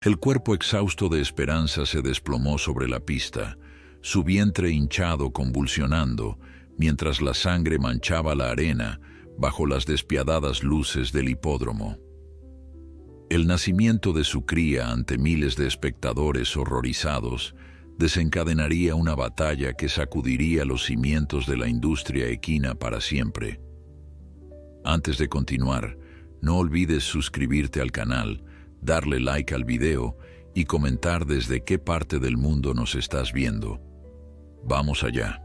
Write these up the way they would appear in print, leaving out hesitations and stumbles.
El cuerpo exhausto de Esperanza se desplomó sobre la pista, su vientre hinchado convulsionando, mientras la sangre manchaba la arena bajo las despiadadas luces del hipódromo. El nacimiento de su cría ante miles de espectadores horrorizados desencadenaría una batalla que sacudiría los cimientos de la industria equina para siempre. Antes de continuar, no olvides suscribirte al canal, darle like al video y comentar desde qué parte del mundo nos estás viendo. Vamos allá.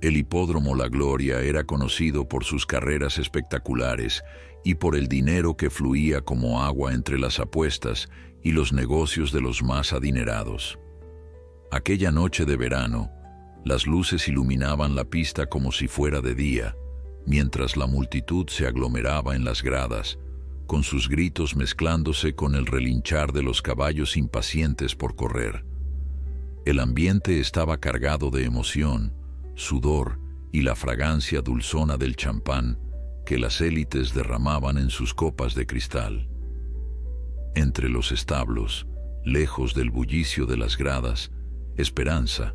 El hipódromo La Gloria era conocido por sus carreras espectaculares y por el dinero que fluía como agua entre las apuestas y los negocios de los más adinerados. Aquella noche de verano, las luces iluminaban la pista como si fuera de día, mientras la multitud se aglomeraba en las gradas, con sus gritos mezclándose con el relinchar de los caballos impacientes por correr. El ambiente estaba cargado de emoción, sudor y la fragancia dulzona del champán que las élites derramaban en sus copas de cristal. Entre los establos, lejos del bullicio de las gradas, Esperanza,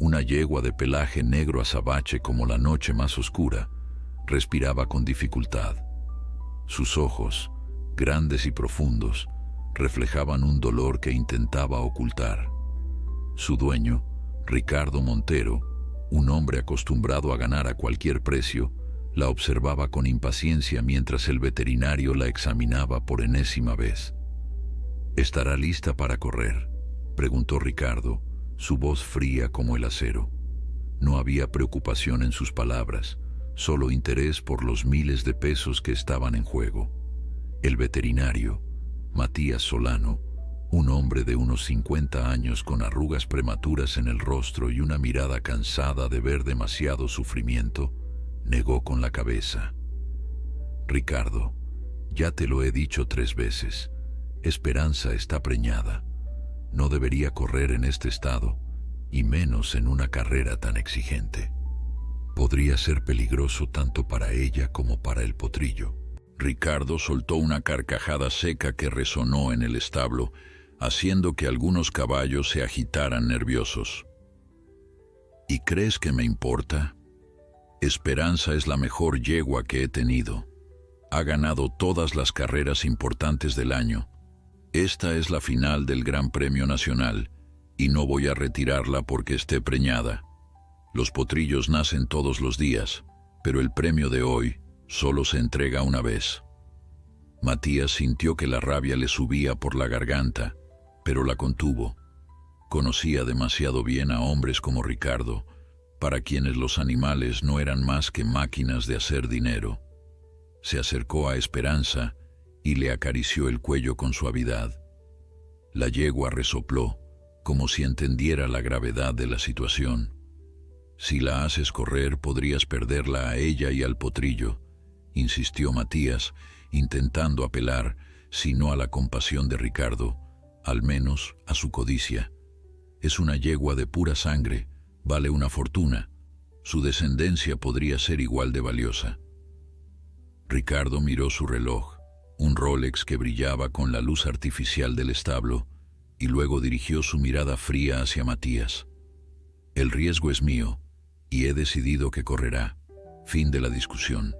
una yegua de pelaje negro azabache como la noche más oscura, respiraba con dificultad. Sus ojos, grandes y profundos, reflejaban un dolor que intentaba ocultar. Su dueño, Ricardo Montero, un hombre acostumbrado a ganar a cualquier precio, la observaba con impaciencia mientras el veterinario la examinaba por enésima vez. ¿Estará lista para correr?, preguntó Ricardo, su voz fría como el acero. No había preocupación en sus palabras, solo interés por los miles de pesos que estaban en juego. El veterinario, Matías Solano, un hombre de unos 50 años con arrugas prematuras en el rostro y una mirada cansada de ver demasiado sufrimiento, negó con la cabeza. Ricardo, ya te lo he dicho 3 veces, Esperanza está preñada. No debería correr en este estado, y menos en una carrera tan exigente. Podría ser peligroso tanto para ella como para el potrillo. Ricardo soltó una carcajada seca que resonó en el establo, haciendo que algunos caballos se agitaran nerviosos. ¿Y crees que me importa? Esperanza es la mejor yegua que he tenido. Ha ganado todas las carreras importantes del año. Esta es la final del Gran Premio Nacional, y no voy a retirarla porque esté preñada. Los potrillos nacen todos los días, pero el premio de hoy solo se entrega una vez. Matías sintió que la rabia le subía por la garganta, pero la contuvo. Conocía demasiado bien a hombres como Ricardo, para quienes los animales no eran más que máquinas de hacer dinero. Se acercó a Esperanza y le acarició el cuello con suavidad. La yegua resopló, como si entendiera la gravedad de la situación. Si la haces correr, podrías perderla a ella y al potrillo, insistió Matías, intentando apelar, si no a la compasión de Ricardo, al menos a su codicia. Es una yegua de pura sangre, vale una fortuna. Su descendencia podría ser igual de valiosa. Ricardo miró su reloj, un Rolex que brillaba con la luz artificial del establo, y luego dirigió su mirada fría hacia Matías. El riesgo es mío, y he decidido que correrá. Fin de la discusión.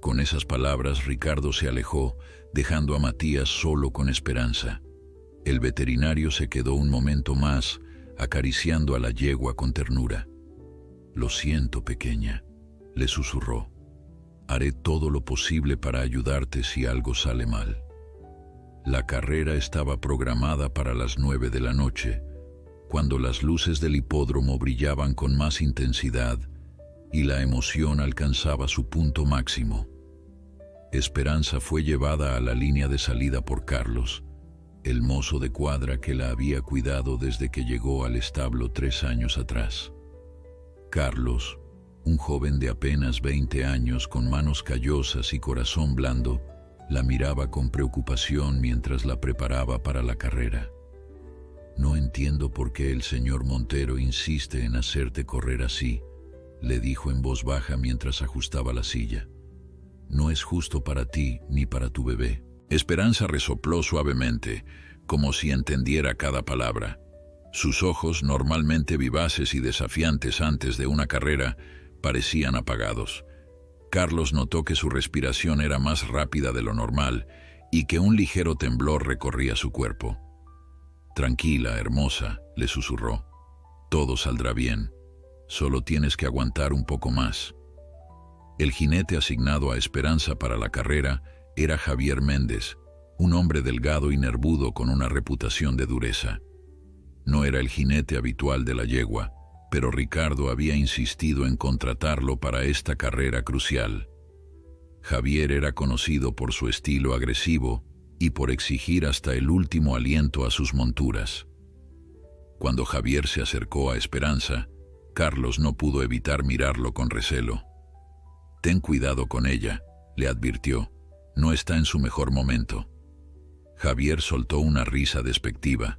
Con esas palabras, Ricardo se alejó, dejando a Matías solo con Esperanza. El veterinario se quedó un momento más, acariciando a la yegua con ternura. «Lo siento, pequeña», le susurró. «Haré todo lo posible para ayudarte si algo sale mal». La carrera estaba programada para las 9 de la noche, cuando las luces del hipódromo brillaban con más intensidad y la emoción alcanzaba su punto máximo. Esperanza fue llevada a la línea de salida por Carlos, el mozo de cuadra que la había cuidado desde que llegó al establo 3 años atrás. Carlos, un joven de apenas 20 años con manos callosas y corazón blando, la miraba con preocupación mientras la preparaba para la carrera. «No entiendo por qué el señor Montero insiste en hacerte correr así», le dijo en voz baja mientras ajustaba la silla. «No es justo para ti ni para tu bebé». Esperanza resopló suavemente, como si entendiera cada palabra. Sus ojos, normalmente vivaces y desafiantes antes de una carrera, parecían apagados. Carlos notó que su respiración era más rápida de lo normal y que un ligero temblor recorría su cuerpo. «Tranquila, hermosa», le susurró. «Todo saldrá bien. Solo tienes que aguantar un poco más». El jinete asignado a Esperanza para la carrera era Javier Méndez, un hombre delgado y nervudo con una reputación de dureza. No era el jinete habitual de la yegua, pero Ricardo había insistido en contratarlo para esta carrera crucial. Javier era conocido por su estilo agresivo y por exigir hasta el último aliento a sus monturas. Cuando Javier se acercó a Esperanza, Carlos no pudo evitar mirarlo con recelo. «Ten cuidado con ella», le advirtió. «No está en su mejor momento». Javier soltó una risa despectiva.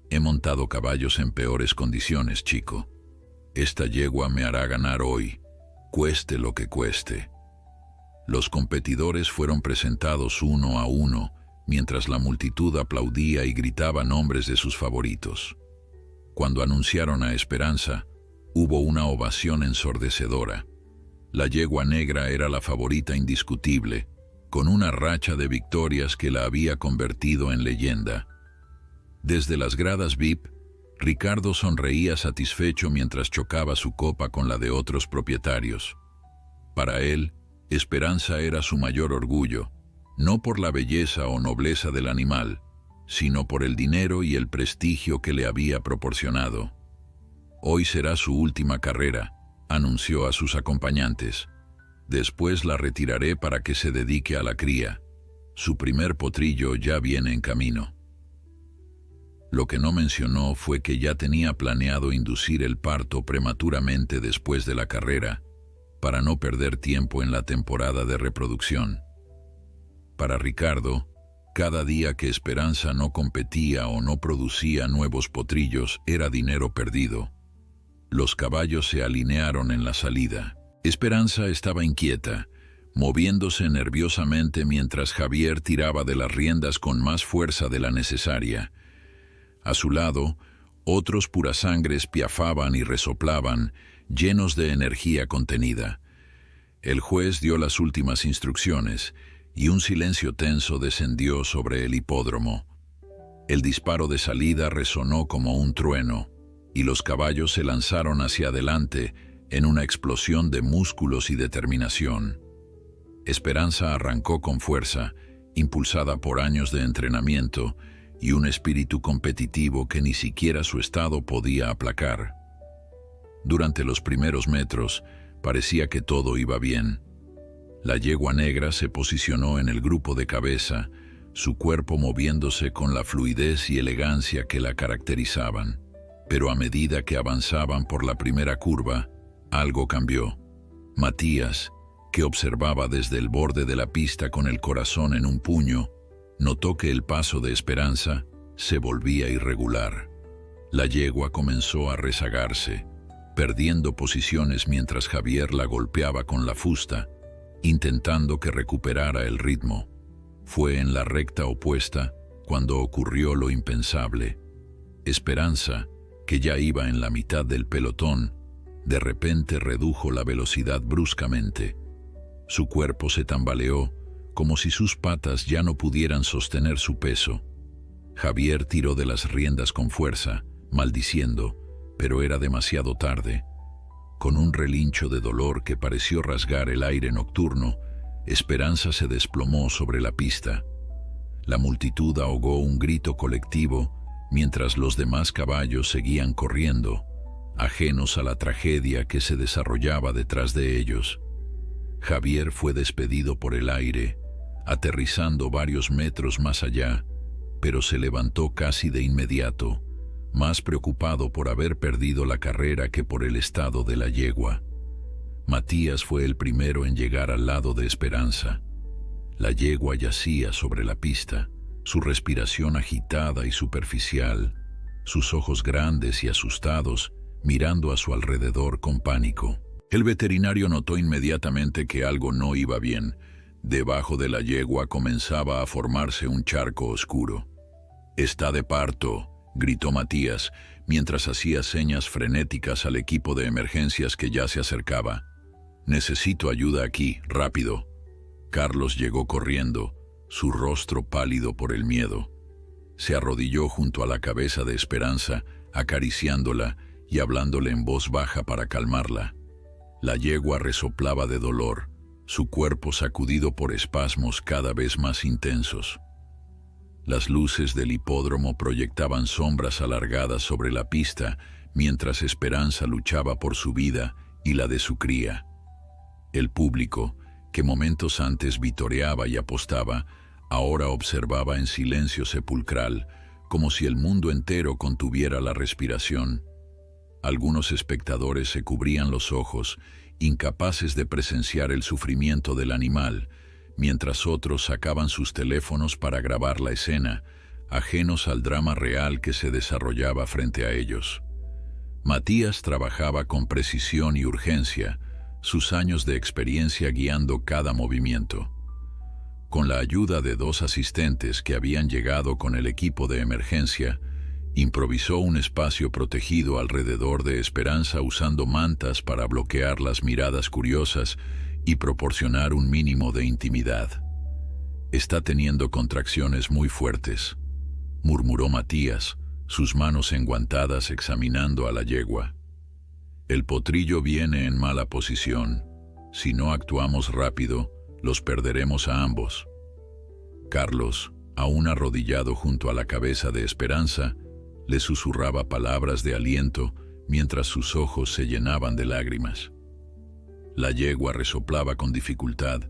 «He montado caballos en peores condiciones, chico. Esta yegua me hará ganar hoy, cueste lo que cueste». Los competidores fueron presentados uno a uno, mientras la multitud aplaudía y gritaba nombres de sus favoritos. Cuando anunciaron a Esperanza, hubo una ovación ensordecedora. La yegua negra era la favorita indiscutible, con una racha de victorias que la había convertido en leyenda. Desde las gradas VIP, Ricardo sonreía satisfecho mientras chocaba su copa con la de otros propietarios. Para él, Esperanza era su mayor orgullo, no por la belleza o nobleza del animal, sino por el dinero y el prestigio que le había proporcionado. «Hoy será su última carrera», anunció a sus acompañantes. «Después la retiraré para que se dedique a la cría. Su primer potrillo ya viene en camino». Lo que no mencionó fue que ya tenía planeado inducir el parto prematuramente después de la carrera, para no perder tiempo en la temporada de reproducción. Para Ricardo, cada día que Esperanza no competía o no producía nuevos potrillos era dinero perdido. Los caballos se alinearon en la salida. Esperanza estaba inquieta, moviéndose nerviosamente mientras Javier tiraba de las riendas con más fuerza de la necesaria. A su lado, otros purasangres piafaban y resoplaban, llenos de energía contenida. El juez dio las últimas instrucciones y un silencio tenso descendió sobre el hipódromo. El disparo de salida resonó como un trueno y los caballos se lanzaron hacia adelante en una explosión de músculos y determinación. Esperanza arrancó con fuerza, impulsada por años de entrenamiento y un espíritu competitivo que ni siquiera su estado podía aplacar. Durante los primeros metros, parecía que todo iba bien. La yegua negra se posicionó en el grupo de cabeza, su cuerpo moviéndose con la fluidez y elegancia que la caracterizaban. Pero a medida que avanzaban por la primera curva, algo cambió. Matías, que observaba desde el borde de la pista con el corazón en un puño, notó que el paso de Esperanza se volvía irregular. La yegua comenzó a rezagarse, perdiendo posiciones mientras Javier la golpeaba con la fusta, intentando que recuperara el ritmo. Fue en la recta opuesta cuando ocurrió lo impensable. Esperanza, que ya iba en la mitad del pelotón, de repente redujo la velocidad bruscamente. Su cuerpo se tambaleó, como si sus patas ya no pudieran sostener su peso. Javier tiró de las riendas con fuerza, maldiciendo, pero era demasiado tarde. Con un relincho de dolor que pareció rasgar el aire nocturno, Esperanza se desplomó sobre la pista. La multitud ahogó un grito colectivo mientras los demás caballos seguían corriendo, ajenos a la tragedia que se desarrollaba detrás de ellos. Javier fue despedido por el aire, aterrizando varios metros más allá, pero se levantó casi de inmediato, más preocupado por haber perdido la carrera que por el estado de la yegua. Matías fue el primero en llegar al lado de Esperanza. La yegua yacía sobre la pista, su respiración agitada y superficial, sus ojos grandes y asustados, mirando a su alrededor con pánico. El veterinario notó inmediatamente que algo no iba bien. Debajo de la yegua comenzaba a formarse un charco oscuro. Está de parto, gritó Matías, mientras hacía señas frenéticas al equipo de emergencias que ya se acercaba. Necesito ayuda aquí, rápido. Carlos llegó corriendo, su rostro pálido por el miedo. Se arrodilló junto a la cabeza de Esperanza, acariciándola y hablándole en voz baja para calmarla. La yegua resoplaba de dolor, su cuerpo sacudido por espasmos cada vez más intensos. Las luces del hipódromo proyectaban sombras alargadas sobre la pista mientras Esperanza luchaba por su vida y la de su cría. El público, que momentos antes vitoreaba y apostaba, ahora observaba en silencio sepulcral, como si el mundo entero contuviera la respiración. Algunos espectadores se cubrían los ojos, incapaces de presenciar el sufrimiento del animal, mientras otros sacaban sus teléfonos para grabar la escena, ajenos al drama real que se desarrollaba frente a ellos. Matías trabajaba con precisión y urgencia, sus años de experiencia guiando cada movimiento. Con la ayuda de 2 asistentes que habían llegado con el equipo de emergencia, improvisó un espacio protegido alrededor de Esperanza usando mantas para bloquear las miradas curiosas y proporcionar un mínimo de intimidad. «Está teniendo contracciones muy fuertes», murmuró Matías, sus manos enguantadas examinando a la yegua. «El potrillo viene en mala posición. Si no actuamos rápido, los perderemos a ambos». Carlos, aún arrodillado junto a la cabeza de Esperanza, le susurraba palabras de aliento mientras sus ojos se llenaban de lágrimas. La yegua resoplaba con dificultad,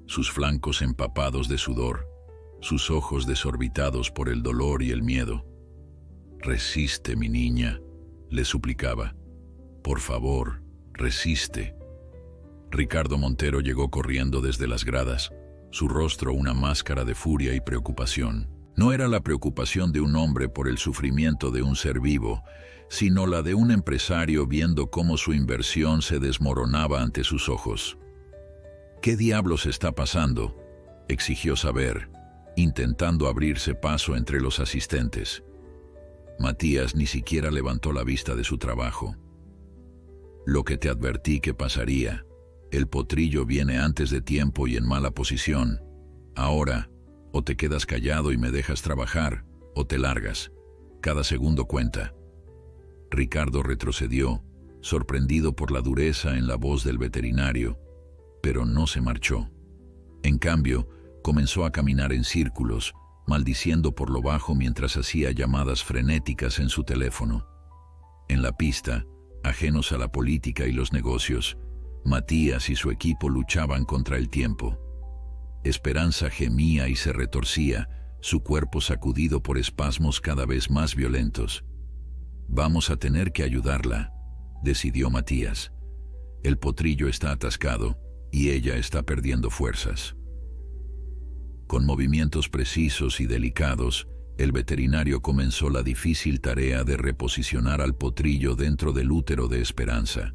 sus flancos empapados de sudor, sus ojos desorbitados por el dolor y el miedo. «Resiste, mi niña», le suplicaba. «Por favor, resiste». Ricardo Montero llegó corriendo desde las gradas, su rostro una máscara de furia y preocupación. No era la preocupación de un hombre por el sufrimiento de un ser vivo, sino la de un empresario viendo cómo su inversión se desmoronaba ante sus ojos. «¿Qué diablos está pasando?», exigió saber, intentando abrirse paso entre los asistentes. Matías ni siquiera levantó la vista de su trabajo. «Lo que te advertí que pasaría. El potrillo viene antes de tiempo y en mala posición. Ahora, o te quedas callado y me dejas trabajar, o te largas. Cada segundo cuenta». Ricardo retrocedió, sorprendido por la dureza en la voz del veterinario, pero no se marchó. En cambio, comenzó a caminar en círculos, maldiciendo por lo bajo mientras hacía llamadas frenéticas en su teléfono. En la pista, ajenos a la política y los negocios, Matías y su equipo luchaban contra el tiempo. Esperanza gemía y se retorcía, su cuerpo sacudido por espasmos cada vez más violentos. «Vamos a tener que ayudarla», decidió Matías. «El potrillo está atascado y ella está perdiendo fuerzas». Con movimientos precisos y delicados, el veterinario comenzó la difícil tarea de reposicionar al potrillo dentro del útero de Esperanza.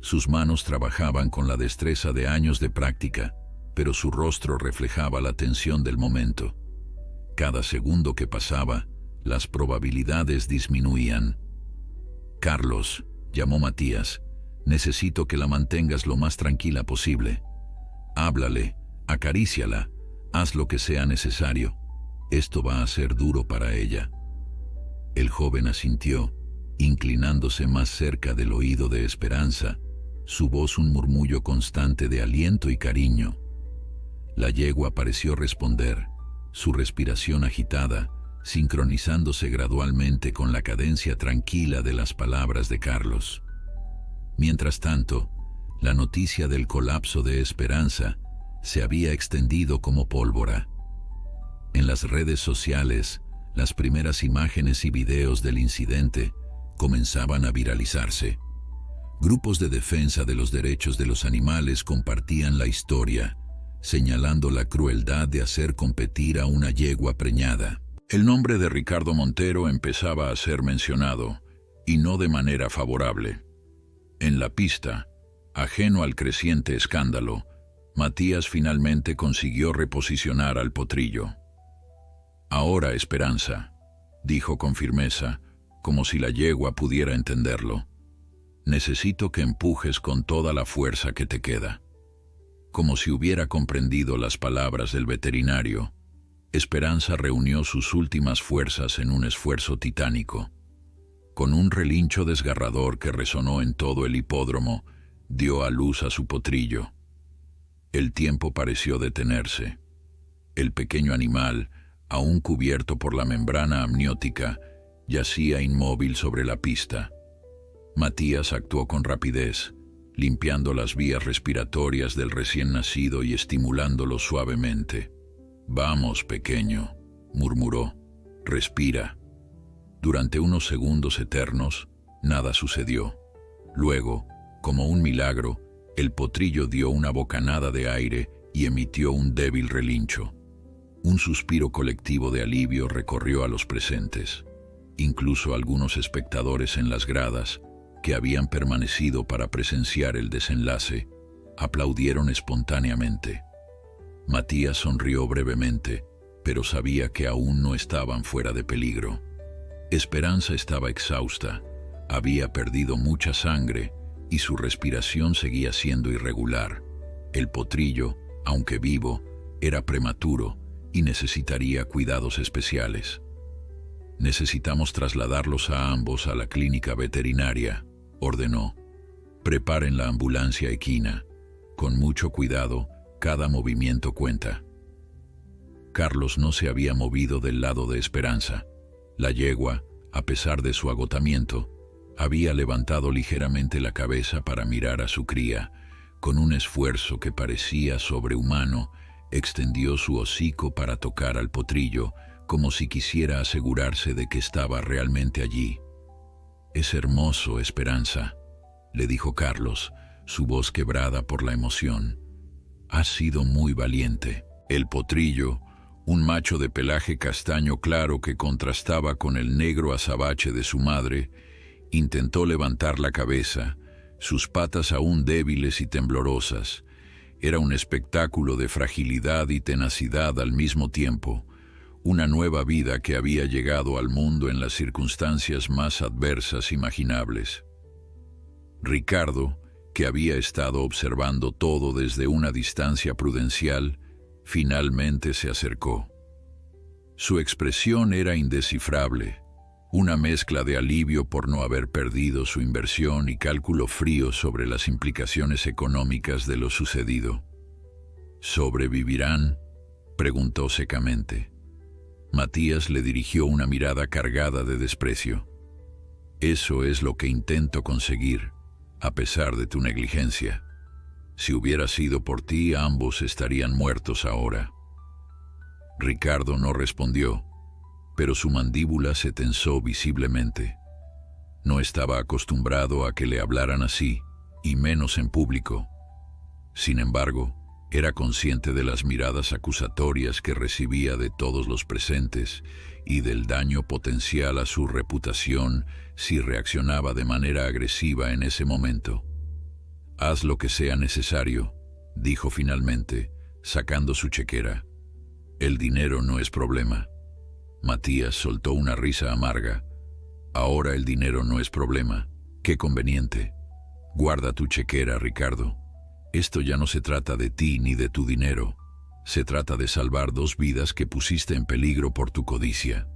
Sus manos trabajaban con la destreza de años de práctica, pero su rostro reflejaba la tensión del momento. Cada segundo que pasaba, las probabilidades disminuían. «Carlos», llamó Matías, «necesito que la mantengas lo más tranquila posible. Háblale, acaríciala, haz lo que sea necesario. Esto va a ser duro para ella». El joven asintió, inclinándose más cerca del oído de Esperanza, su voz un murmullo constante de aliento y cariño. La yegua pareció responder, su respiración agitada, sincronizándose gradualmente con la cadencia tranquila de las palabras de Carlos. Mientras tanto, la noticia del colapso de Esperanza se había extendido como pólvora. En las redes sociales, las primeras imágenes y videos del incidente comenzaban a viralizarse. Grupos de defensa de los derechos de los animales compartían la historia, señalando la crueldad de hacer competir a una yegua preñada. El nombre de Ricardo Montero empezaba a ser mencionado, y no de manera favorable. En la pista, ajeno al creciente escándalo, Matías finalmente consiguió reposicionar al potrillo. «Ahora, Esperanza», dijo con firmeza, como si la yegua pudiera entenderlo. Necesito que empujes con toda la fuerza que te queda. Como si hubiera comprendido las palabras del veterinario, Esperanza reunió sus últimas fuerzas en un esfuerzo titánico. Con un relincho desgarrador que resonó en todo el hipódromo, dio a luz a su potrillo. El tiempo pareció detenerse. El pequeño animal, aún cubierto por la membrana amniótica, yacía inmóvil sobre la pista. Matías actuó con rapidez, limpiando las vías respiratorias del recién nacido y estimulándolo suavemente. «Vamos, pequeño», murmuró, «respira». Durante unos segundos eternos, nada sucedió. Luego, como un milagro, el potrillo dio una bocanada de aire y emitió un débil relincho. Un suspiro colectivo de alivio recorrió a los presentes. Incluso algunos espectadores en las gradas, que habían permanecido para presenciar el desenlace, aplaudieron espontáneamente. Matías sonrió brevemente, pero sabía que aún no estaban fuera de peligro. Esperanza estaba exhausta, había perdido mucha sangre y su respiración seguía siendo irregular. El potrillo, aunque vivo, era prematuro y necesitaría cuidados especiales. «Necesitamos trasladarlos a ambos a la clínica veterinaria», ordenó. «Preparen la ambulancia equina. Con mucho cuidado, cada movimiento cuenta». Carlos no se había movido del lado de Esperanza. La yegua, a pesar de su agotamiento, había levantado ligeramente la cabeza para mirar a su cría. Con un esfuerzo que parecía sobrehumano, extendió su hocico para tocar al potrillo, como si quisiera asegurarse de que estaba realmente allí. «Es hermoso, Esperanza», le dijo Carlos, su voz quebrada por la emoción. «Has sido muy valiente». El potrillo, un macho de pelaje castaño claro que contrastaba con el negro azabache de su madre, intentó levantar la cabeza, sus patas aún débiles y temblorosas. Era un espectáculo de fragilidad y tenacidad al mismo tiempo, una nueva vida que había llegado al mundo en las circunstancias más adversas imaginables. Ricardo, que había estado observando todo desde una distancia prudencial, finalmente se acercó. Su expresión era indescifrable, una mezcla de alivio por no haber perdido su inversión y cálculo frío sobre las implicaciones económicas de lo sucedido. «¿Sobrevivirán?», preguntó secamente. Matías le dirigió una mirada cargada de desprecio. «Eso es lo que intento conseguir, a pesar de tu negligencia. Si hubiera sido por ti, ambos estarían muertos ahora». Ricardo no respondió, pero su mandíbula se tensó visiblemente. No estaba acostumbrado a que le hablaran así, y menos en público. Sin embargo, era consciente de las miradas acusatorias que recibía de todos los presentes y del daño potencial a su reputación si reaccionaba de manera agresiva en ese momento. «Haz lo que sea necesario», dijo finalmente, sacando su chequera. «El dinero no es problema». Matías soltó una risa amarga. «Ahora el dinero no es problema. Qué conveniente. Guarda tu chequera, Ricardo. Esto ya no se trata de ti ni de tu dinero. Se trata de salvar 2 vidas que pusiste en peligro por tu codicia».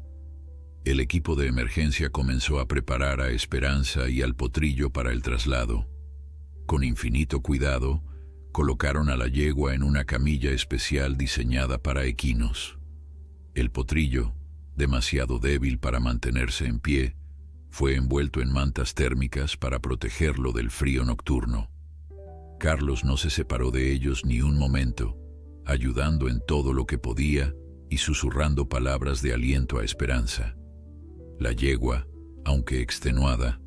El equipo de emergencia comenzó a preparar a Esperanza y al potrillo para el traslado. Con infinito cuidado, colocaron a la yegua en una camilla especial diseñada para equinos. El potrillo, demasiado débil para mantenerse en pie, fue envuelto en mantas térmicas para protegerlo del frío nocturno. Carlos no se separó de ellos ni un momento, ayudando en todo lo que podía y susurrando palabras de aliento a Esperanza. La yegua, aunque extenuada,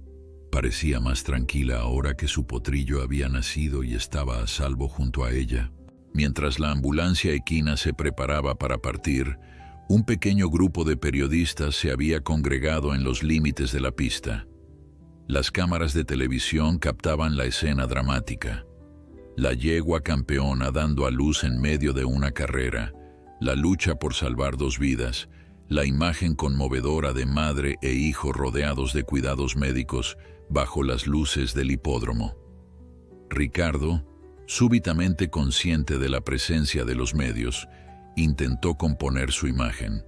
parecía más tranquila ahora que su potrillo había nacido y estaba a salvo junto a ella. Mientras la ambulancia equina se preparaba para partir, un pequeño grupo de periodistas se había congregado en los límites de la pista. Las cámaras de televisión captaban la escena dramática. La yegua campeona dando a luz en medio de una carrera, la lucha por salvar 2 vidas, la imagen conmovedora de madre e hijo rodeados de cuidados médicos bajo las luces del hipódromo. Ricardo, súbitamente consciente de la presencia de los medios, intentó componer su imagen.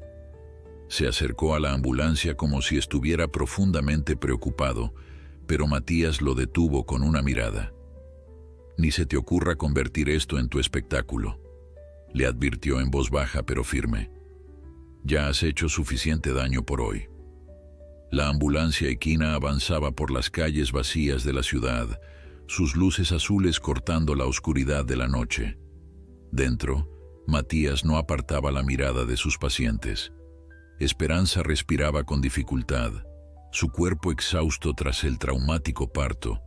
Se acercó a la ambulancia como si estuviera profundamente preocupado, pero Matías lo detuvo con una mirada. «Ni se te ocurra convertir esto en tu espectáculo», le advirtió en voz baja pero firme. «Ya has hecho suficiente daño por hoy». La ambulancia equina avanzaba por las calles vacías de la ciudad, sus luces azules cortando la oscuridad de la noche. Dentro, Matías no apartaba la mirada de sus pacientes. Esperanza respiraba con dificultad, su cuerpo exhausto tras el traumático parto,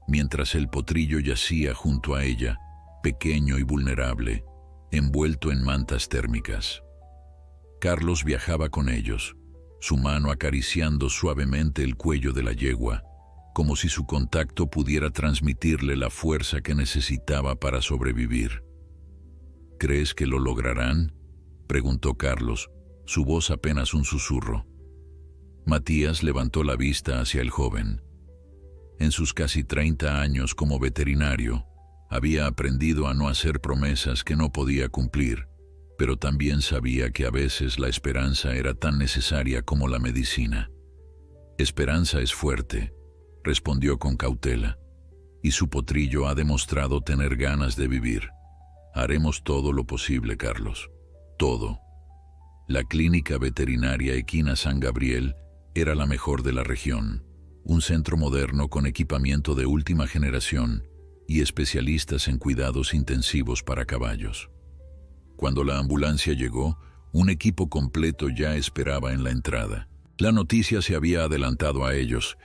mientras el potrillo yacía junto a ella, pequeño y vulnerable, envuelto en mantas térmicas. Carlos viajaba con ellos, su mano acariciando suavemente el cuello de la yegua, como si su contacto pudiera transmitirle la fuerza que necesitaba para sobrevivir. «¿Crees que lo lograrán?», preguntó Carlos, su voz apenas un susurro. Matías levantó la vista hacia el joven. En sus casi 30 años como veterinario, había aprendido a no hacer promesas que no podía cumplir, pero también sabía que a veces la esperanza era tan necesaria como la medicina. «Esperanza es fuerte», respondió con cautela, «y su potrillo ha demostrado tener ganas de vivir. Haremos todo lo posible, Carlos. Todo». La clínica veterinaria equina San Gabriel era la mejor de la región, un centro moderno con equipamiento de última generación y especialistas en cuidados intensivos para caballos. Cuando la ambulancia llegó, un equipo completo ya esperaba en la entrada. La noticia se había adelantado a ellos,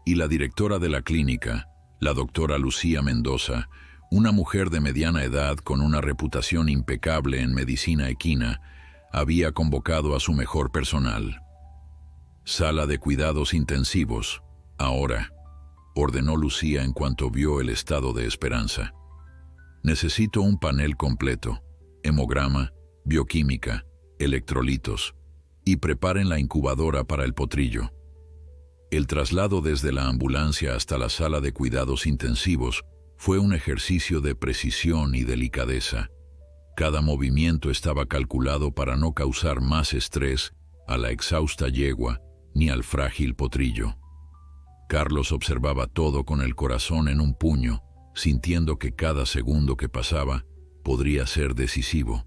y la directora de la clínica, la doctora Lucía Mendoza, una mujer de mediana edad con una reputación impecable en medicina equina, había convocado a su mejor personal. «Sala de cuidados intensivos, ahora», ordenó Lucía en cuanto vio el estado de Esperanza. «Necesito un panel completo, hemograma, bioquímica, electrolitos, y preparen la incubadora para el potrillo». El traslado desde la ambulancia hasta la sala de cuidados intensivos fue un ejercicio de precisión y delicadeza. Cada movimiento estaba calculado para no causar más estrés a la exhausta yegua ni al frágil potrillo. Carlos observaba todo con el corazón en un puño, sintiendo que cada segundo que pasaba podría ser decisivo.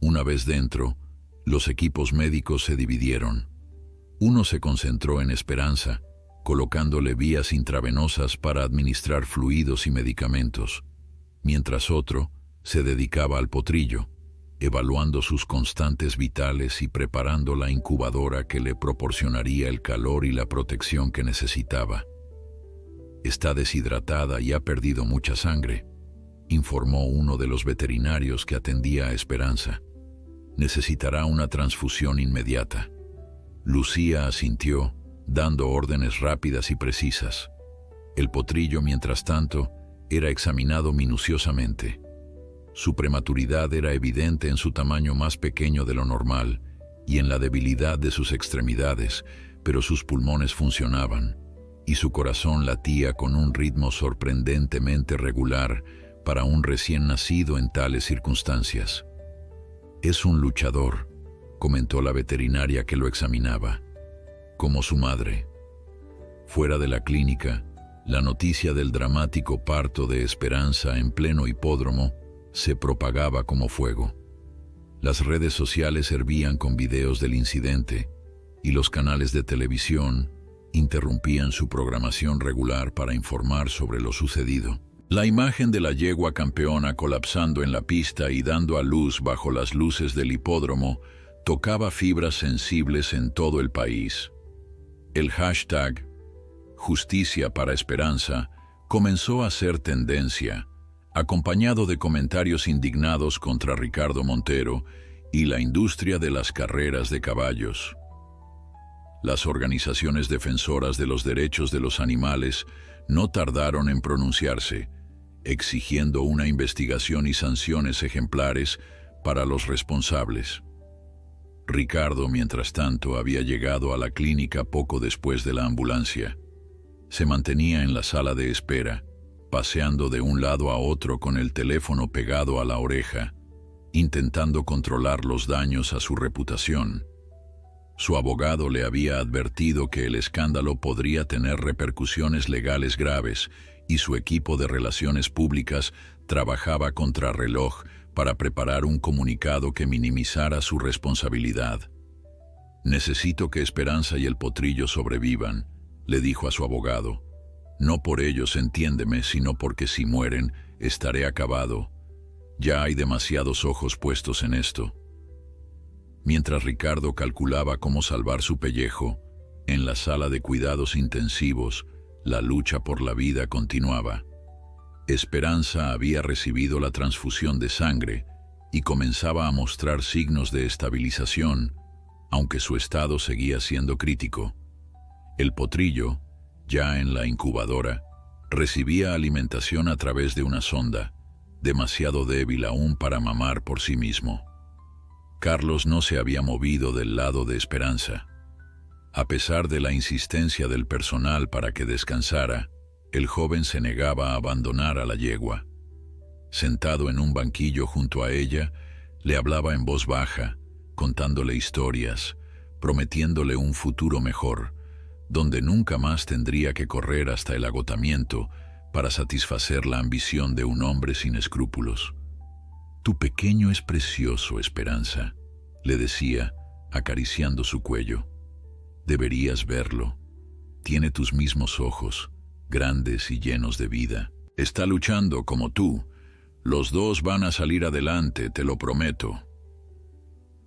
Una vez dentro, los equipos médicos se dividieron. Uno se concentró en Esperanza, colocándole vías intravenosas para administrar fluidos y medicamentos, mientras otro se dedicaba al potrillo, evaluando sus constantes vitales y preparando la incubadora que le proporcionaría el calor y la protección que necesitaba. «Está deshidratada y ha perdido mucha sangre», informó uno de los veterinarios que atendía a Esperanza. «Necesitará una transfusión inmediata». Lucía asintió, dando órdenes rápidas y precisas. El potrillo, mientras tanto, era examinado minuciosamente. Su prematuridad era evidente en su tamaño más pequeño de lo normal y en la debilidad de sus extremidades, pero sus pulmones funcionaban y su corazón latía con un ritmo sorprendentemente regular para un recién nacido en tales circunstancias. «Es un luchador», comentó la veterinaria que lo examinaba, «como su madre». Fuera de la clínica, la noticia del dramático parto de Esperanza en pleno hipódromo se propagaba como fuego. Las redes sociales hervían con videos del incidente y los canales de televisión interrumpían su programación regular para informar sobre lo sucedido. La imagen de la yegua campeona colapsando en la pista y dando a luz bajo las luces del hipódromo tocaba fibras sensibles en todo el país. El hashtag Justicia para Esperanza comenzó a ser tendencia, acompañado de comentarios indignados contra Ricardo Montero y la industria de las carreras de caballos. Las organizaciones defensoras de los derechos de los animales no tardaron en pronunciarse, exigiendo una investigación y sanciones ejemplares para los responsables. Ricardo, mientras tanto, había llegado a la clínica poco después de la ambulancia. Se mantenía en la sala de espera, paseando de un lado a otro con el teléfono pegado a la oreja, intentando controlar los daños a su reputación. Su abogado le había advertido que el escándalo podría tener repercusiones legales graves y su equipo de relaciones públicas trabajaba contrarreloj para preparar un comunicado que minimizara su responsabilidad. «Necesito que Esperanza y el Potrillo sobrevivan», le dijo a su abogado. «No por ellos, entiéndeme, sino porque si mueren, estaré acabado. Ya hay demasiados ojos puestos en esto». Mientras Ricardo calculaba cómo salvar su pellejo, en la sala de cuidados intensivos, la lucha por la vida continuaba. Esperanza había recibido la transfusión de sangre y comenzaba a mostrar signos de estabilización, aunque su estado seguía siendo crítico. El Potrillo, ya en la incubadora, recibía alimentación a través de una sonda, demasiado débil aún para mamar por sí mismo. Carlos no se había movido del lado de Esperanza. A pesar de la insistencia del personal para que descansara, el joven se negaba a abandonar a la yegua. Sentado en un banquillo junto a ella, le hablaba en voz baja, contándole historias, prometiéndole un futuro mejor, donde nunca más tendría que correr hasta el agotamiento para satisfacer la ambición de un hombre sin escrúpulos. «Tu pequeño es precioso, Esperanza», le decía, acariciando su cuello. «Deberías verlo. Tiene tus mismos ojos, grandes y llenos de vida. Está luchando como tú. Los dos van a salir adelante, te lo prometo».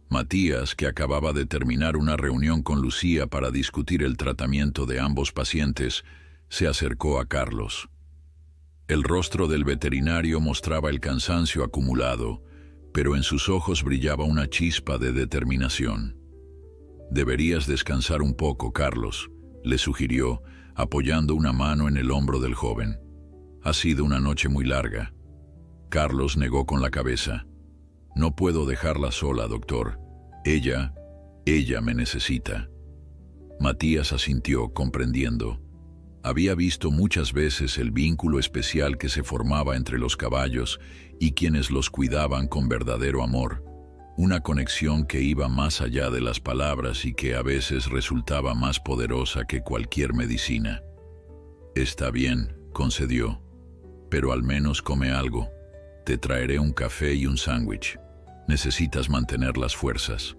Matías, que acababa de terminar una reunión con Lucía para discutir el tratamiento de ambos pacientes, se acercó a Carlos. El rostro del veterinario mostraba el cansancio acumulado, pero en sus ojos brillaba una chispa de determinación. «Deberías descansar un poco, Carlos», le sugirió, apoyando una mano en el hombro del joven. «Ha sido una noche muy larga». Carlos negó con la cabeza. «No puedo dejarla sola, doctor. Ella me necesita». Matías asintió, comprendiendo. Había visto muchas veces el vínculo especial que se formaba entre los caballos y quienes los cuidaban con verdadero amor, una conexión que iba más allá de las palabras y que a veces resultaba más poderosa que cualquier medicina. «Está bien», concedió, «pero al menos come algo. Te traeré un café y un sándwich. Necesitas mantener las fuerzas».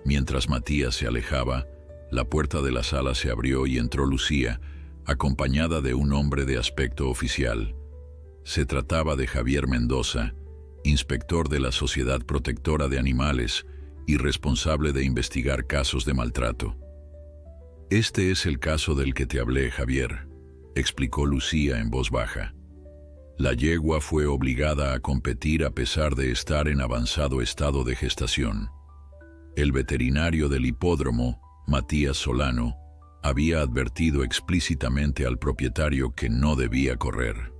Mientras Matías se alejaba, la puerta de la sala se abrió y entró Lucía, acompañada de un hombre de aspecto oficial. Se trataba de Javier Mendoza, inspector de la Sociedad Protectora de Animales y responsable de investigar casos de maltrato. «Este es el caso del que te hablé, Javier», explicó Lucía en voz baja. «La yegua fue obligada a competir a pesar de estar en avanzado estado de gestación. El veterinario del hipódromo, Matías Solano, había advertido explícitamente al propietario que no debía correr».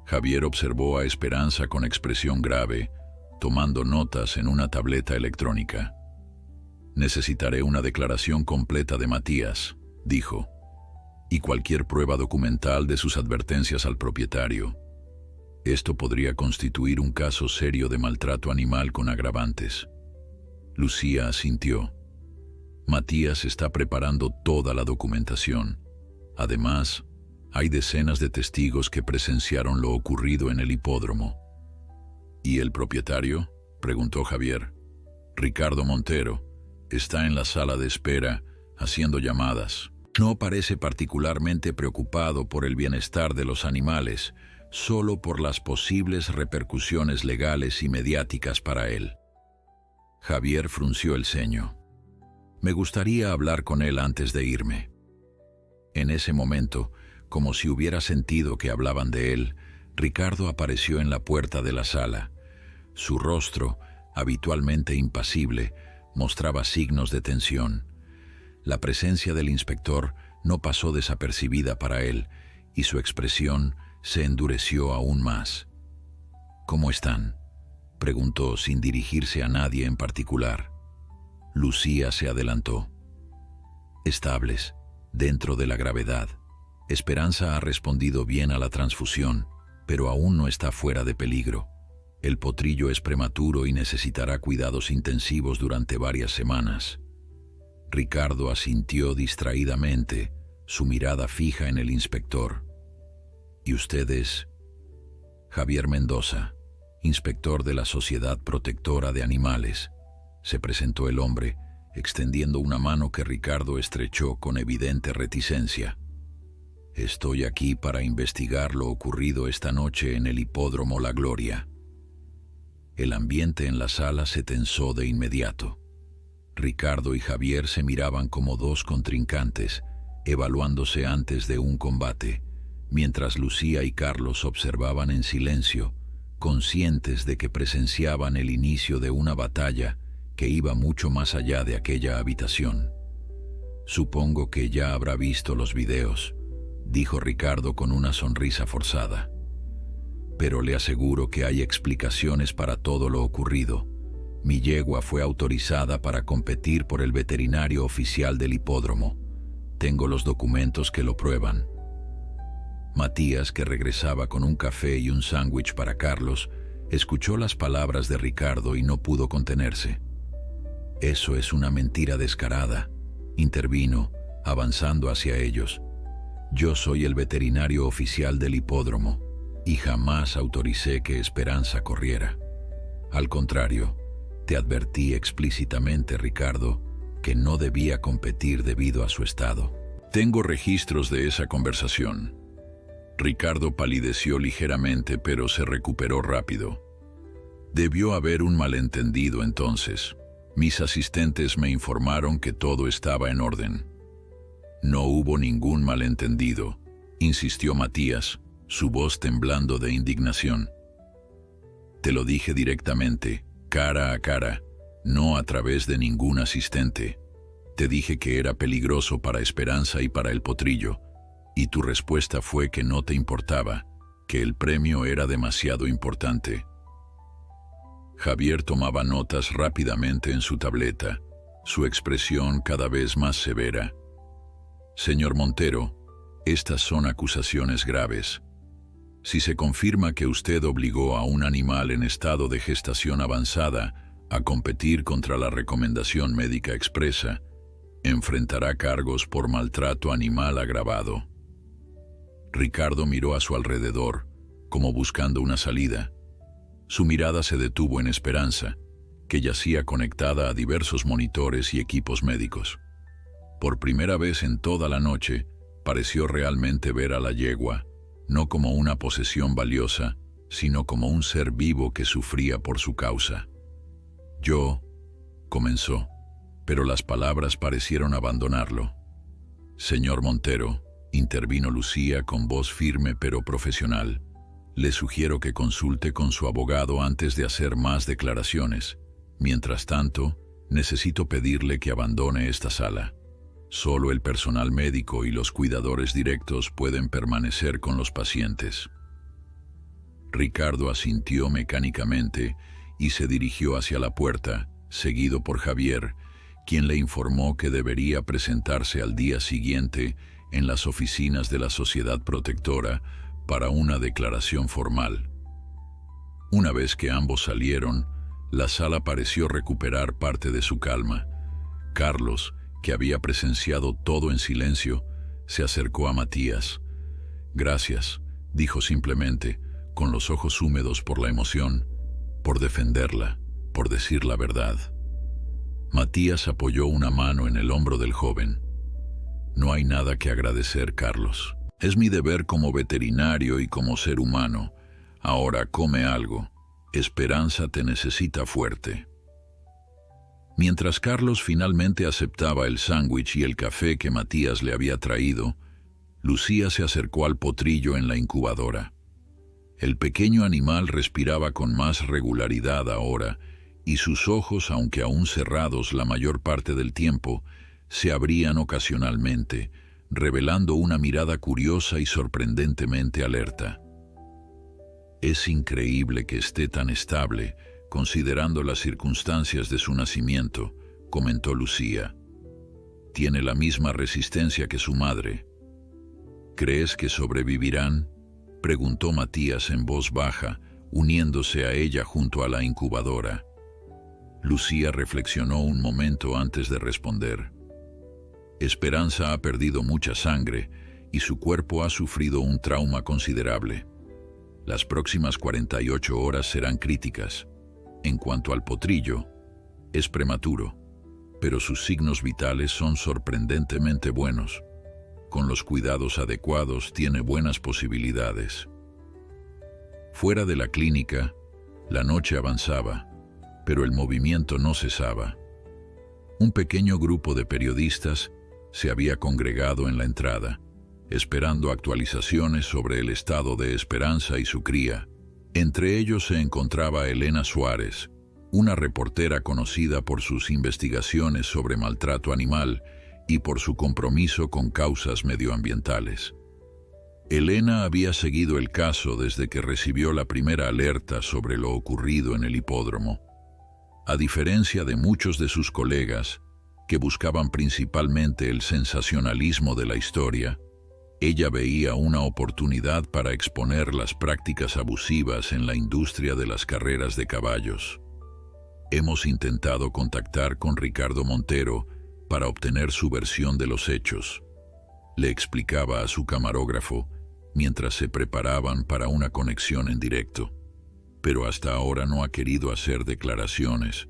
Javier observó a Esperanza con expresión grave, tomando notas en una tableta electrónica. «Necesitaré una declaración completa de Matías», dijo, «y cualquier prueba documental de sus advertencias al propietario. Esto podría constituir un caso serio de maltrato animal con agravantes». Lucía asintió. «Matías está preparando toda la documentación. Además, hay decenas de testigos que presenciaron lo ocurrido en el hipódromo». «¿Y el propietario?», preguntó Javier. «Ricardo Montero. Está en la sala de espera, haciendo llamadas. No parece particularmente preocupado por el bienestar de los animales, solo por las posibles repercusiones legales y mediáticas para él». Javier frunció el ceño. «Me gustaría hablar con él antes de irme». En ese momento, como si hubiera sentido que hablaban de él, Ricardo apareció en la puerta de la sala. Su rostro, habitualmente impasible, mostraba signos de tensión. La presencia del inspector no pasó desapercibida para él, y su expresión se endureció aún más. «¿Cómo están?», preguntó sin dirigirse a nadie en particular. Lucía se adelantó. Estables, dentro de la gravedad. Esperanza ha respondido bien a la transfusión, pero aún no está fuera de peligro. El potrillo es prematuro y necesitará cuidados intensivos durante varias semanas. Ricardo asintió distraídamente, su mirada fija en el inspector. ¿Y usted es? Javier Mendoza, inspector de la Sociedad Protectora de Animales. Se presentó el hombre, extendiendo una mano que Ricardo estrechó con evidente reticencia. Estoy aquí para investigar lo ocurrido esta noche en el hipódromo La Gloria. El ambiente en la sala se tensó de inmediato. Ricardo y Javier se miraban como dos contrincantes, evaluándose antes de un combate, mientras Lucía y Carlos observaban en silencio, conscientes de que presenciaban el inicio de una batalla que iba mucho más allá de aquella habitación. Supongo que ya habrá visto los videos, dijo Ricardo con una sonrisa forzada. Pero le aseguro que hay explicaciones para todo lo ocurrido. Mi yegua fue autorizada para competir por el veterinario oficial del hipódromo. Tengo los documentos que lo prueban. Matías, que regresaba con un café y un sándwich para Carlos, escuchó las palabras de Ricardo y no pudo contenerse. Eso es una mentira descarada, intervino, avanzando hacia ellos. Yo soy el veterinario oficial del hipódromo y jamás autoricé que Esperanza corriera. Al contrario, te advertí explícitamente, Ricardo, que no debía competir debido a su estado. Tengo registros de esa conversación. Ricardo palideció ligeramente, pero se recuperó rápido. Debió haber un malentendido entonces. Mis asistentes me informaron que todo estaba en orden. No hubo ningún malentendido, insistió Matías, su voz temblando de indignación. Te lo dije directamente, cara a cara, no a través de ningún asistente. Te dije que era peligroso para Esperanza y para el potrillo, y tu respuesta fue que no te importaba, que el premio era demasiado importante. Javier tomaba notas rápidamente en su tableta, su expresión cada vez más severa. Señor Montero, estas son acusaciones graves. Si se confirma que usted obligó a un animal en estado de gestación avanzada a competir contra la recomendación médica expresa, enfrentará cargos por maltrato animal agravado. Ricardo miró a su alrededor, como buscando una salida. Su mirada se detuvo en Esperanza, que yacía conectada a diversos monitores y equipos médicos. Por primera vez en toda la noche, pareció realmente ver a la yegua, no como una posesión valiosa, sino como un ser vivo que sufría por su causa. Yo, comenzó, pero las palabras parecieron abandonarlo. Señor Montero, intervino Lucía con voz firme pero profesional. Le sugiero que consulte con su abogado antes de hacer más declaraciones. Mientras tanto, necesito pedirle que abandone esta sala. Solo el personal médico y los cuidadores directos pueden permanecer con los pacientes. Ricardo asintió mecánicamente y se dirigió hacia la puerta, seguido por Javier, quien le informó que debería presentarse al día siguiente en las oficinas de la Sociedad Protectora para una declaración formal. Una vez que ambos salieron, la sala pareció recuperar parte de su calma. Carlos, que había presenciado todo en silencio, se acercó a Matías. Gracias, dijo simplemente, con los ojos húmedos por la emoción, por defenderla, por decir la verdad. Matías apoyó una mano en el hombro del joven. No hay nada que agradecer, Carlos. Es mi deber como veterinario y como ser humano. Ahora come algo. Esperanza te necesita fuerte. Mientras Carlos finalmente aceptaba el sándwich y el café que Matías le había traído, Lucía se acercó al potrillo en la incubadora. El pequeño animal respiraba con más regularidad ahora, y sus ojos, aunque aún cerrados la mayor parte del tiempo, se abrían ocasionalmente, revelando una mirada curiosa y sorprendentemente alerta. Es increíble que esté tan estable, considerando las circunstancias de su nacimiento, comentó Lucía. Tiene la misma resistencia que su madre. ¿Crees que sobrevivirán?, preguntó Matías en voz baja, uniéndose a ella junto a la incubadora. Lucía reflexionó un momento antes de responder. Esperanza ha perdido mucha sangre y su cuerpo ha sufrido un trauma considerable. Las próximas 48 horas serán críticas. En cuanto al potrillo, es prematuro, pero sus signos vitales son sorprendentemente buenos. Con los cuidados adecuados tiene buenas posibilidades. Fuera de la clínica, la noche avanzaba, pero el movimiento no cesaba. Un pequeño grupo de periodistas se había congregado en la entrada, esperando actualizaciones sobre el estado de Esperanza y su cría. Entre ellos se encontraba Elena Suárez, una reportera conocida por sus investigaciones sobre maltrato animal y por su compromiso con causas medioambientales. Elena había seguido el caso desde que recibió la primera alerta sobre lo ocurrido en el hipódromo. A diferencia de muchos de sus colegas, que buscaban principalmente el sensacionalismo de la historia, ella veía una oportunidad para exponer las prácticas abusivas en la industria de las carreras de caballos. Hemos intentado contactar con Ricardo Montero para obtener su versión de los hechos, le explicaba a su camarógrafo mientras se preparaban para una conexión en directo, pero hasta ahora no ha querido hacer declaraciones.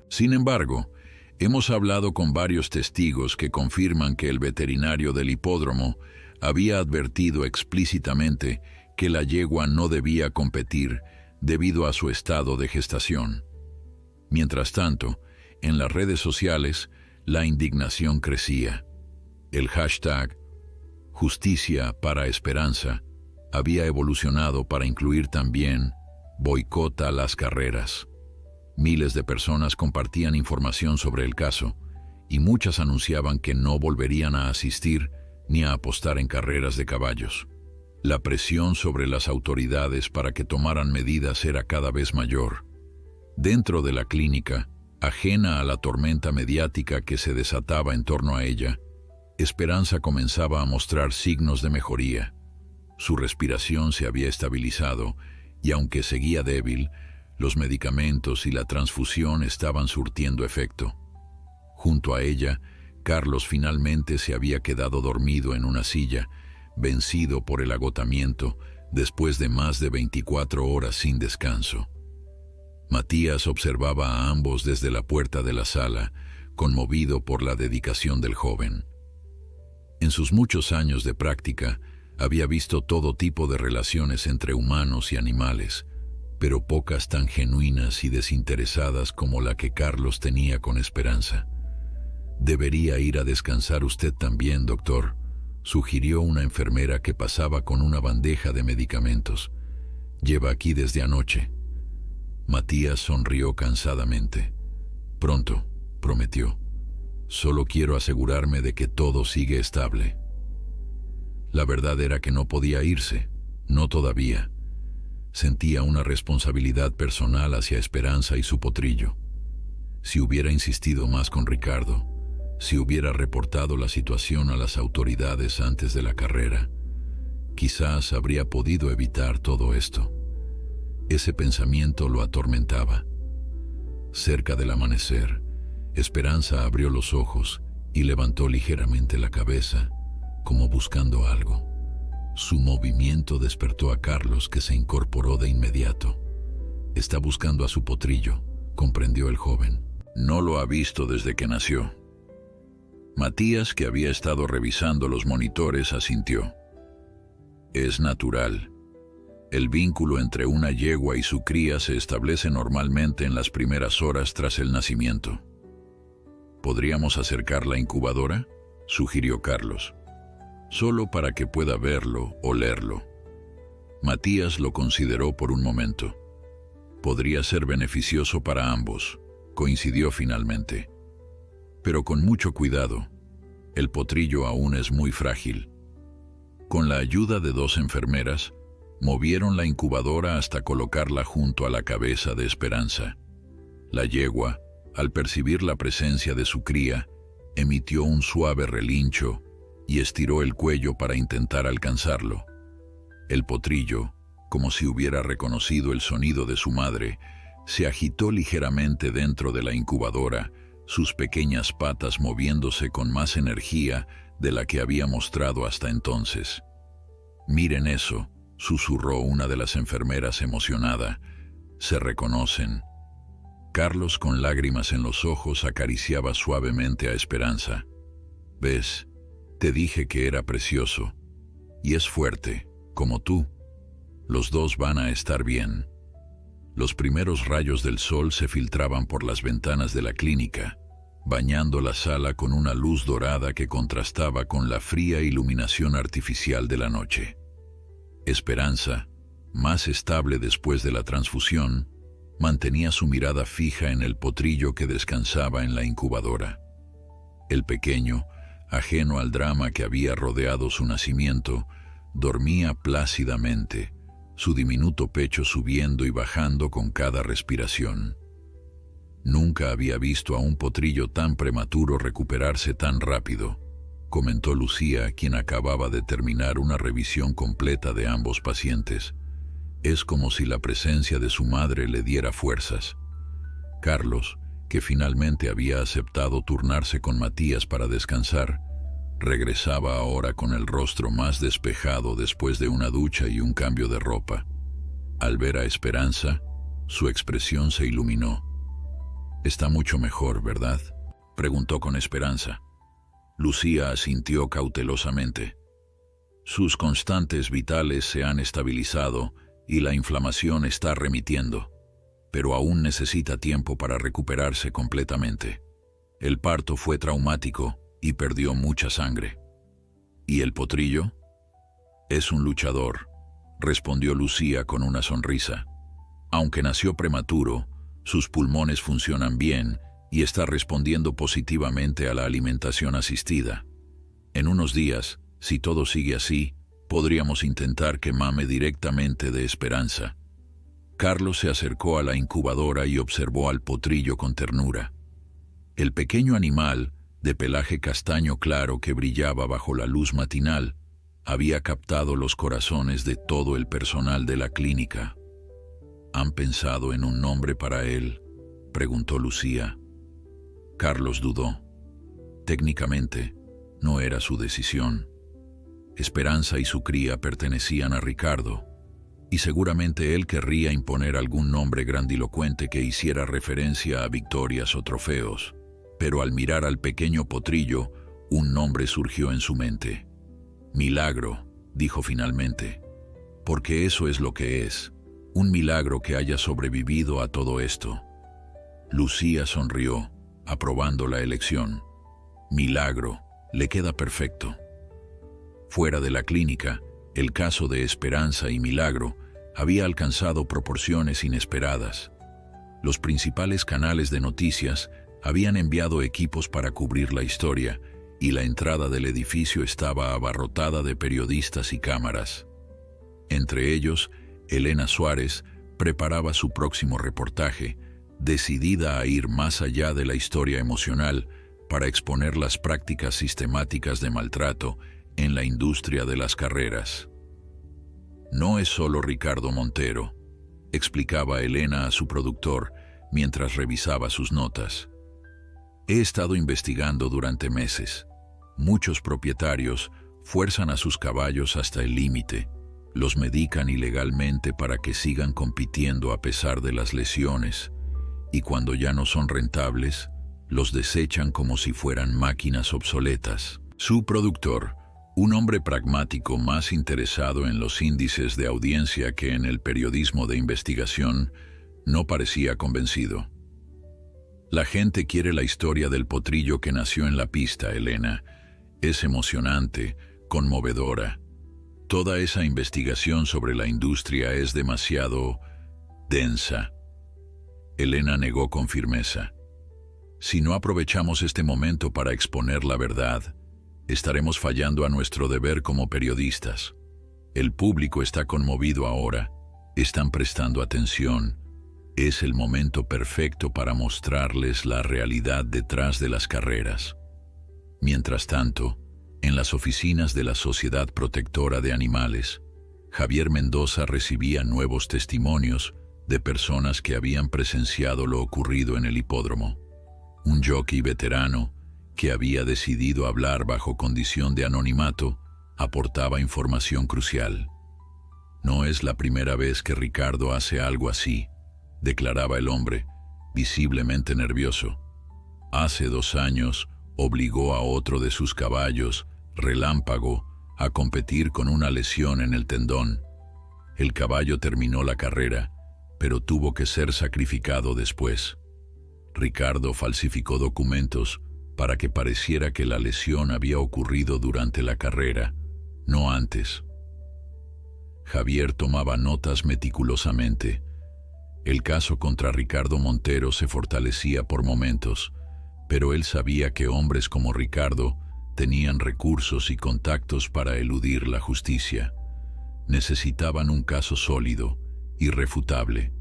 Sin embargo, hemos hablado con varios testigos que confirman que el veterinario del hipódromo había advertido explícitamente que la yegua no debía competir debido a su estado de gestación. Mientras tanto, en las redes sociales, la indignación crecía. El hashtag Justicia para Esperanza había evolucionado para incluir también Boicota las carreras. Miles de personas compartían información sobre el caso y muchas anunciaban que no volverían a asistir ni a apostar en carreras de caballos. La presión sobre las autoridades para que tomaran medidas era cada vez mayor. Dentro de la clínica, ajena a la tormenta mediática que se desataba en torno a ella, Esperanza comenzaba a mostrar signos de mejoría. Su respiración se había estabilizado y aunque seguía débil, los medicamentos y la transfusión estaban surtiendo efecto. Junto a ella, Carlos finalmente se había quedado dormido en una silla, vencido por el agotamiento después de más de 24 horas sin descanso. Matías observaba a ambos desde la puerta de la sala, conmovido por la dedicación del joven. En sus muchos años de práctica, había visto todo tipo de relaciones entre humanos y animales, pero pocas tan genuinas y desinteresadas como la que Carlos tenía con Esperanza. «Debería ir a descansar usted también, doctor», sugirió una enfermera que pasaba con una bandeja de medicamentos. «Lleva aquí desde anoche». Matías sonrió cansadamente. «Pronto», prometió. «Solo quiero asegurarme de que todo sigue estable». La verdad era que no podía irse, no todavía. Sentía una responsabilidad personal hacia Esperanza y su potrillo. Si hubiera insistido más con Ricardo, si hubiera reportado la situación a las autoridades antes de la carrera, quizás habría podido evitar todo esto. Ese pensamiento lo atormentaba. Cerca del amanecer, Esperanza abrió los ojos y levantó ligeramente la cabeza, como buscando algo. Su movimiento despertó a Carlos, que se incorporó de inmediato. «Está buscando a su potrillo», comprendió el joven. «No lo ha visto desde que nació». Matías, que había estado revisando los monitores, asintió. «Es natural. El vínculo entre una yegua y su cría se establece normalmente en las primeras horas tras el nacimiento». «¿Podríamos acercar la incubadora?», sugirió Carlos. «Solo para que pueda verlo, olerlo». Matías lo consideró por un momento. «Podría ser beneficioso para ambos», coincidió finalmente. «Pero con mucho cuidado. El potrillo aún es muy frágil». Con la ayuda de 2 enfermeras, movieron la incubadora hasta colocarla junto a la cabeza de Esperanza. La yegua, Al percibir la presencia de su cría, emitió un suave relincho y estiró el cuello para intentar alcanzarlo. El potrillo, como si hubiera reconocido el sonido de su madre, se agitó ligeramente dentro de la incubadora, sus pequeñas patas moviéndose con más energía de la que había mostrado hasta entonces. «Miren eso», susurró una de las enfermeras emocionada. «Se reconocen». Carlos, con lágrimas en los ojos, acariciaba suavemente a Esperanza. «¿Ves? Te dije que era precioso. Y es fuerte, como tú. Los dos van a estar bien». Los primeros rayos del sol se filtraban por las ventanas de la clínica, bañando la sala con una luz dorada que contrastaba con la fría iluminación artificial de la noche. Esperanza, más estable después de la transfusión, mantenía su mirada fija en el potrillo que descansaba en la incubadora. El pequeño, ajeno al drama que había rodeado su nacimiento, dormía plácidamente, su diminuto pecho subiendo y bajando con cada respiración. «Nunca había visto a un potrillo tan prematuro recuperarse tan rápido», comentó Lucía, quien acababa de terminar una revisión completa de ambos pacientes. «Es como si la presencia de su madre le diera fuerzas». Carlos, que finalmente había aceptado turnarse con Matías para descansar, regresaba ahora con el rostro más despejado después de una ducha y un cambio de ropa. Al ver a Esperanza, su expresión se iluminó. «Está mucho mejor, ¿verdad?», preguntó con esperanza. Lucía asintió cautelosamente. «Sus constantes vitales se han estabilizado y la inflamación está remitiendo, pero aún necesita tiempo para recuperarse completamente. El parto fue traumático y perdió mucha sangre». «¿Y el potrillo?» «Es un luchador», respondió Lucía con una sonrisa. «Aunque nació prematuro, sus pulmones funcionan bien y está respondiendo positivamente a la alimentación asistida. En unos días, si todo sigue así, podríamos intentar que mame directamente de Esperanza». Carlos se acercó a la incubadora y observó al potrillo con ternura. El pequeño animal, de pelaje castaño claro que brillaba bajo la luz matinal, había captado los corazones de todo el personal de la clínica. «¿Han pensado en un nombre para él?», preguntó Lucía. Carlos dudó. Técnicamente, no era su decisión. Esperanza y su cría pertenecían a Ricardo, y seguramente él querría imponer algún nombre grandilocuente que hiciera referencia a victorias o trofeos. Pero al mirar al pequeño potrillo, un nombre surgió en su mente. «Milagro», dijo finalmente, «porque eso es lo que es, un milagro que haya sobrevivido a todo esto». Lucía sonrió, aprobando la elección. «Milagro, le queda perfecto». Fuera de la clínica, el caso de Esperanza y Milagro había alcanzado proporciones inesperadas. Los principales canales de noticias habían enviado equipos para cubrir la historia, y la entrada del edificio estaba abarrotada de periodistas y cámaras. Entre ellos, Elena Suárez preparaba su próximo reportaje, decidida a ir más allá de la historia emocional para exponer las prácticas sistemáticas de maltrato en la industria de las carreras. «No es solo Ricardo Montero», explicaba Elena a su productor mientras revisaba sus notas. «He estado investigando durante meses. Muchos propietarios fuerzan a sus caballos hasta el límite, los medican ilegalmente para que sigan compitiendo a pesar de las lesiones, y cuando ya no son rentables, los desechan como si fueran máquinas obsoletas». Su productor, un hombre pragmático más interesado en los índices de audiencia que en el periodismo de investigación, no parecía convencido. «La gente quiere la historia del potrillo que nació en la pista, Elena. Es emocionante, conmovedora. Toda esa investigación sobre la industria es demasiado densa». Elena negó con firmeza. «Si no aprovechamos este momento para exponer la verdad, estaremos fallando a nuestro deber como periodistas. El público está conmovido ahora, están prestando atención, Es el momento perfecto para mostrarles la realidad detrás de las carreras. Mientras tanto, en las oficinas de la Sociedad Protectora de Animales, Javier Mendoza recibía nuevos testimonios de personas que habían presenciado lo ocurrido en el hipódromo. Un jockey veterano, que había decidido hablar bajo condición de anonimato, aportaba información crucial. «No es la primera vez que Ricardo hace algo así», declaraba el hombre, visiblemente nervioso. «Hace 2 años obligó a otro de sus caballos, Relámpago, a competir con una lesión en el tendón. El caballo terminó la carrera, pero tuvo que ser sacrificado después. Ricardo falsificó documentos para que pareciera que la lesión había ocurrido durante la carrera, no antes». Javier tomaba notas meticulosamente. El caso contra Ricardo Montero se fortalecía por momentos, pero él sabía que hombres como Ricardo tenían recursos y contactos para eludir la justicia. Necesitaban un caso sólido, irrefutable.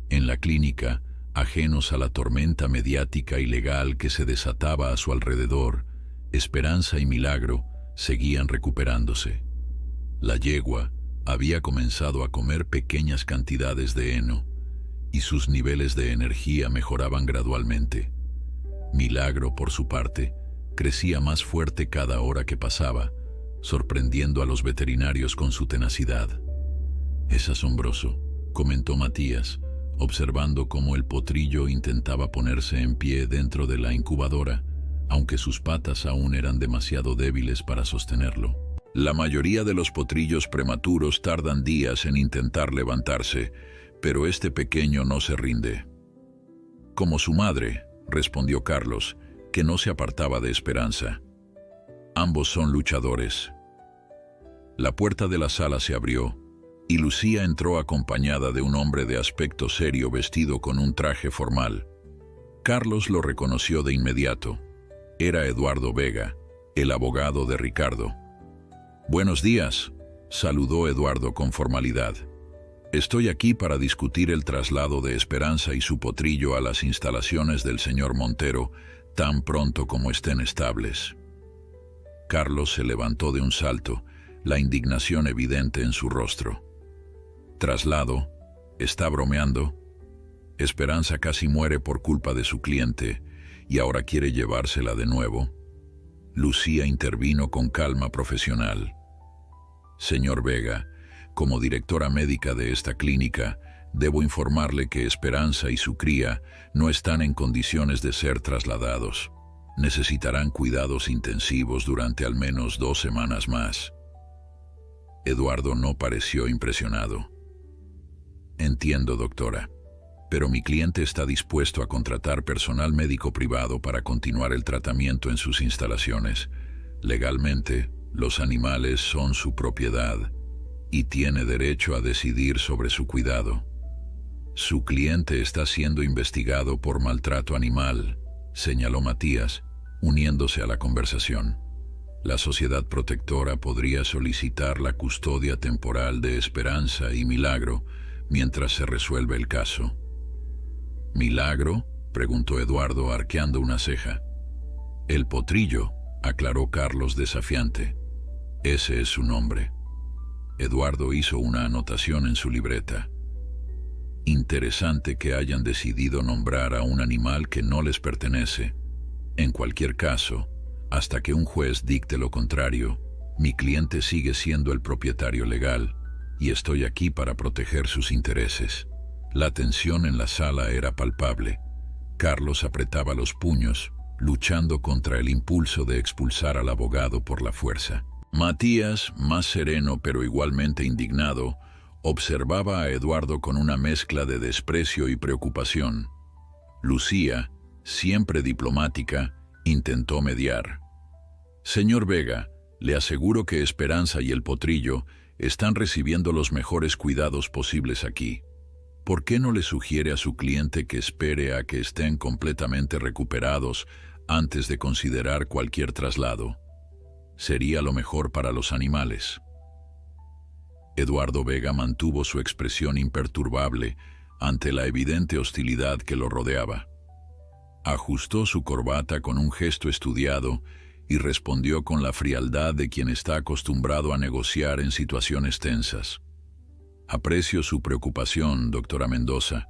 En la clínica, ajenos a la tormenta mediática y legal que se desataba a su alrededor, Esperanza y Milagro seguían recuperándose. La yegua había comenzado a comer pequeñas cantidades de heno, y sus niveles de energía mejoraban gradualmente. Milagro, por su parte, crecía más fuerte cada hora que pasaba, sorprendiendo a los veterinarios con su tenacidad. «Es asombroso», comentó Matías, observando cómo el potrillo intentaba ponerse en pie dentro de la incubadora, aunque sus patas aún eran demasiado débiles para sostenerlo. «La mayoría de los potrillos prematuros tardan días en intentar levantarse, pero este pequeño no se rinde». «Como su madre», respondió Carlos, que no se apartaba de Esperanza. «Ambos son luchadores». La puerta de la sala se abrió, y Lucía entró acompañada de un hombre de aspecto serio vestido con un traje formal. Carlos lo reconoció de inmediato. Era Eduardo Vega, el abogado de Ricardo. «Buenos días», saludó Eduardo con formalidad. «Estoy aquí para discutir el traslado de Esperanza y su potrillo a las instalaciones del señor Montero tan pronto como estén estables». Carlos se levantó de un salto, la indignación evidente en su rostro. «¿Traslado? ¿Está bromeando? Esperanza casi muere por culpa de su cliente y ahora quiere llevársela de nuevo». Lucía intervino con calma profesional. «Señor Vega, como directora médica de esta clínica, debo informarle que Esperanza y su cría no están en condiciones de ser trasladados. Necesitarán cuidados intensivos durante al menos 2 semanas más». Eduardo no pareció impresionado. «Entiendo, doctora, pero mi cliente está dispuesto a contratar personal médico privado para continuar el tratamiento en sus instalaciones. Legalmente, los animales son su propiedad y tiene derecho a decidir sobre su cuidado. Su cliente está siendo investigado por maltrato animal», señaló Matías, uniéndose a la conversación. «La Sociedad Protectora podría solicitar la custodia temporal de Esperanza y Milagro mientras se resuelve el caso». «¿Milagro?», preguntó Eduardo arqueando una ceja. «El potrillo», aclaró Carlos desafiante. «Ese es su nombre». Eduardo hizo una anotación en su libreta. «Interesante que hayan decidido nombrar a un animal que no les pertenece. En cualquier caso, hasta que un juez dicte lo contrario, mi cliente sigue siendo el propietario legal y estoy aquí para proteger sus intereses». La tensión en la sala era palpable. Carlos apretaba los puños, luchando contra el impulso de expulsar al abogado por la fuerza. Matías, más sereno pero igualmente indignado, observaba a Eduardo con una mezcla de desprecio y preocupación. Lucía, siempre diplomática, intentó mediar. «Señor Vega, le aseguro que Esperanza y el potrillo están recibiendo los mejores cuidados posibles aquí. ¿Por qué no le sugiere a su cliente que espere a que estén completamente recuperados antes de considerar cualquier traslado? Sería lo mejor para los animales». Eduardo Vega mantuvo su expresión imperturbable ante la evidente hostilidad que lo rodeaba. Ajustó su corbata con un gesto estudiado y respondió con la frialdad de quien está acostumbrado a negociar en situaciones tensas. Aprecio su preocupación, doctora Mendoza,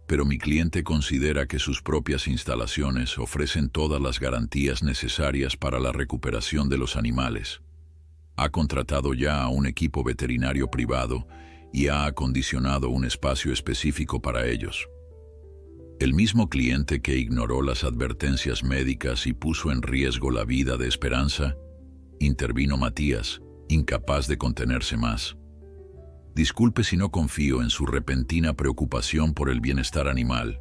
pero mi cliente considera que sus propias instalaciones ofrecen todas las garantías necesarias para la recuperación de los animales. Ha contratado ya a un equipo veterinario privado y ha acondicionado un espacio específico para ellos. El mismo cliente que ignoró las advertencias médicas y puso en riesgo la vida de Esperanza, intervino Matías, incapaz de contenerse más. Disculpe si no confío en su repentina preocupación por el bienestar animal.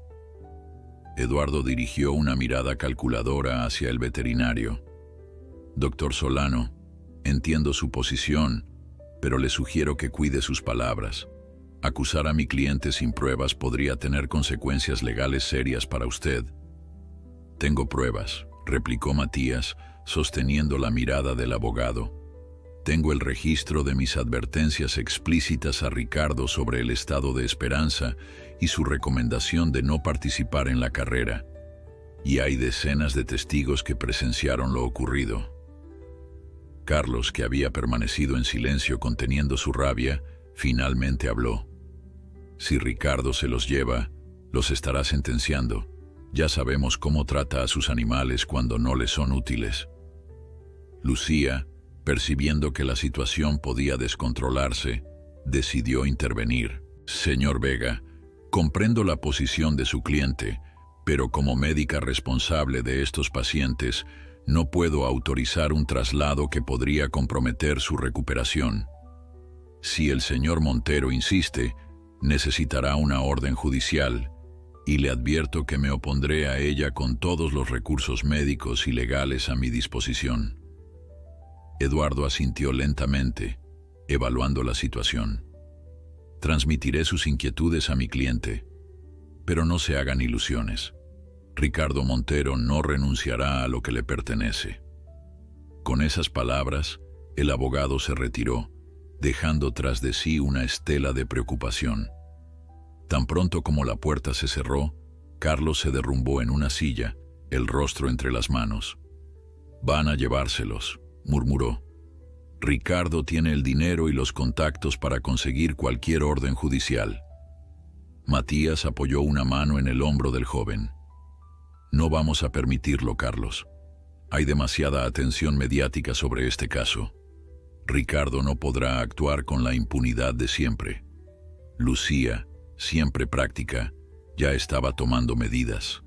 Eduardo dirigió una mirada calculadora hacia el veterinario. Doctor Solano, entiendo su posición, pero le sugiero que cuide sus palabras. Acusar a mi cliente sin pruebas podría tener consecuencias legales serias para usted. Tengo pruebas, replicó Matías, sosteniendo la mirada del abogado. Tengo el registro de mis advertencias explícitas a Ricardo sobre el estado de Esperanza y su recomendación de no participar en la carrera. Y hay decenas de testigos que presenciaron lo ocurrido. Carlos, que había permanecido en silencio conteniendo su rabia, finalmente habló. Si Ricardo se los lleva, los estará sentenciando. Ya sabemos cómo trata a sus animales cuando no les son útiles. Lucía, percibiendo que la situación podía descontrolarse, decidió intervenir. Señor Vega, comprendo la posición de su cliente, pero como médica responsable de estos pacientes, no puedo autorizar un traslado que podría comprometer su recuperación. Si el señor Montero insiste, necesitará una orden judicial, y le advierto que me opondré a ella con todos los recursos médicos y legales a mi disposición. Eduardo asintió lentamente, evaluando la situación. Transmitiré sus inquietudes a mi cliente, pero no se hagan ilusiones. Ricardo Montero no renunciará a lo que le pertenece. Con esas palabras, el abogado se retiró, dejando tras de sí una estela de preocupación. Tan pronto como la puerta se cerró, Carlos se derrumbó en una silla, el rostro entre las manos. «Van a llevárselos», murmuró. «Ricardo tiene el dinero y los contactos para conseguir cualquier orden judicial». Matías apoyó una mano en el hombro del joven. «No vamos a permitirlo, Carlos. Hay demasiada atención mediática sobre este caso. Ricardo no podrá actuar con la impunidad de siempre. Lucía, siempre práctica, ya estaba tomando medidas.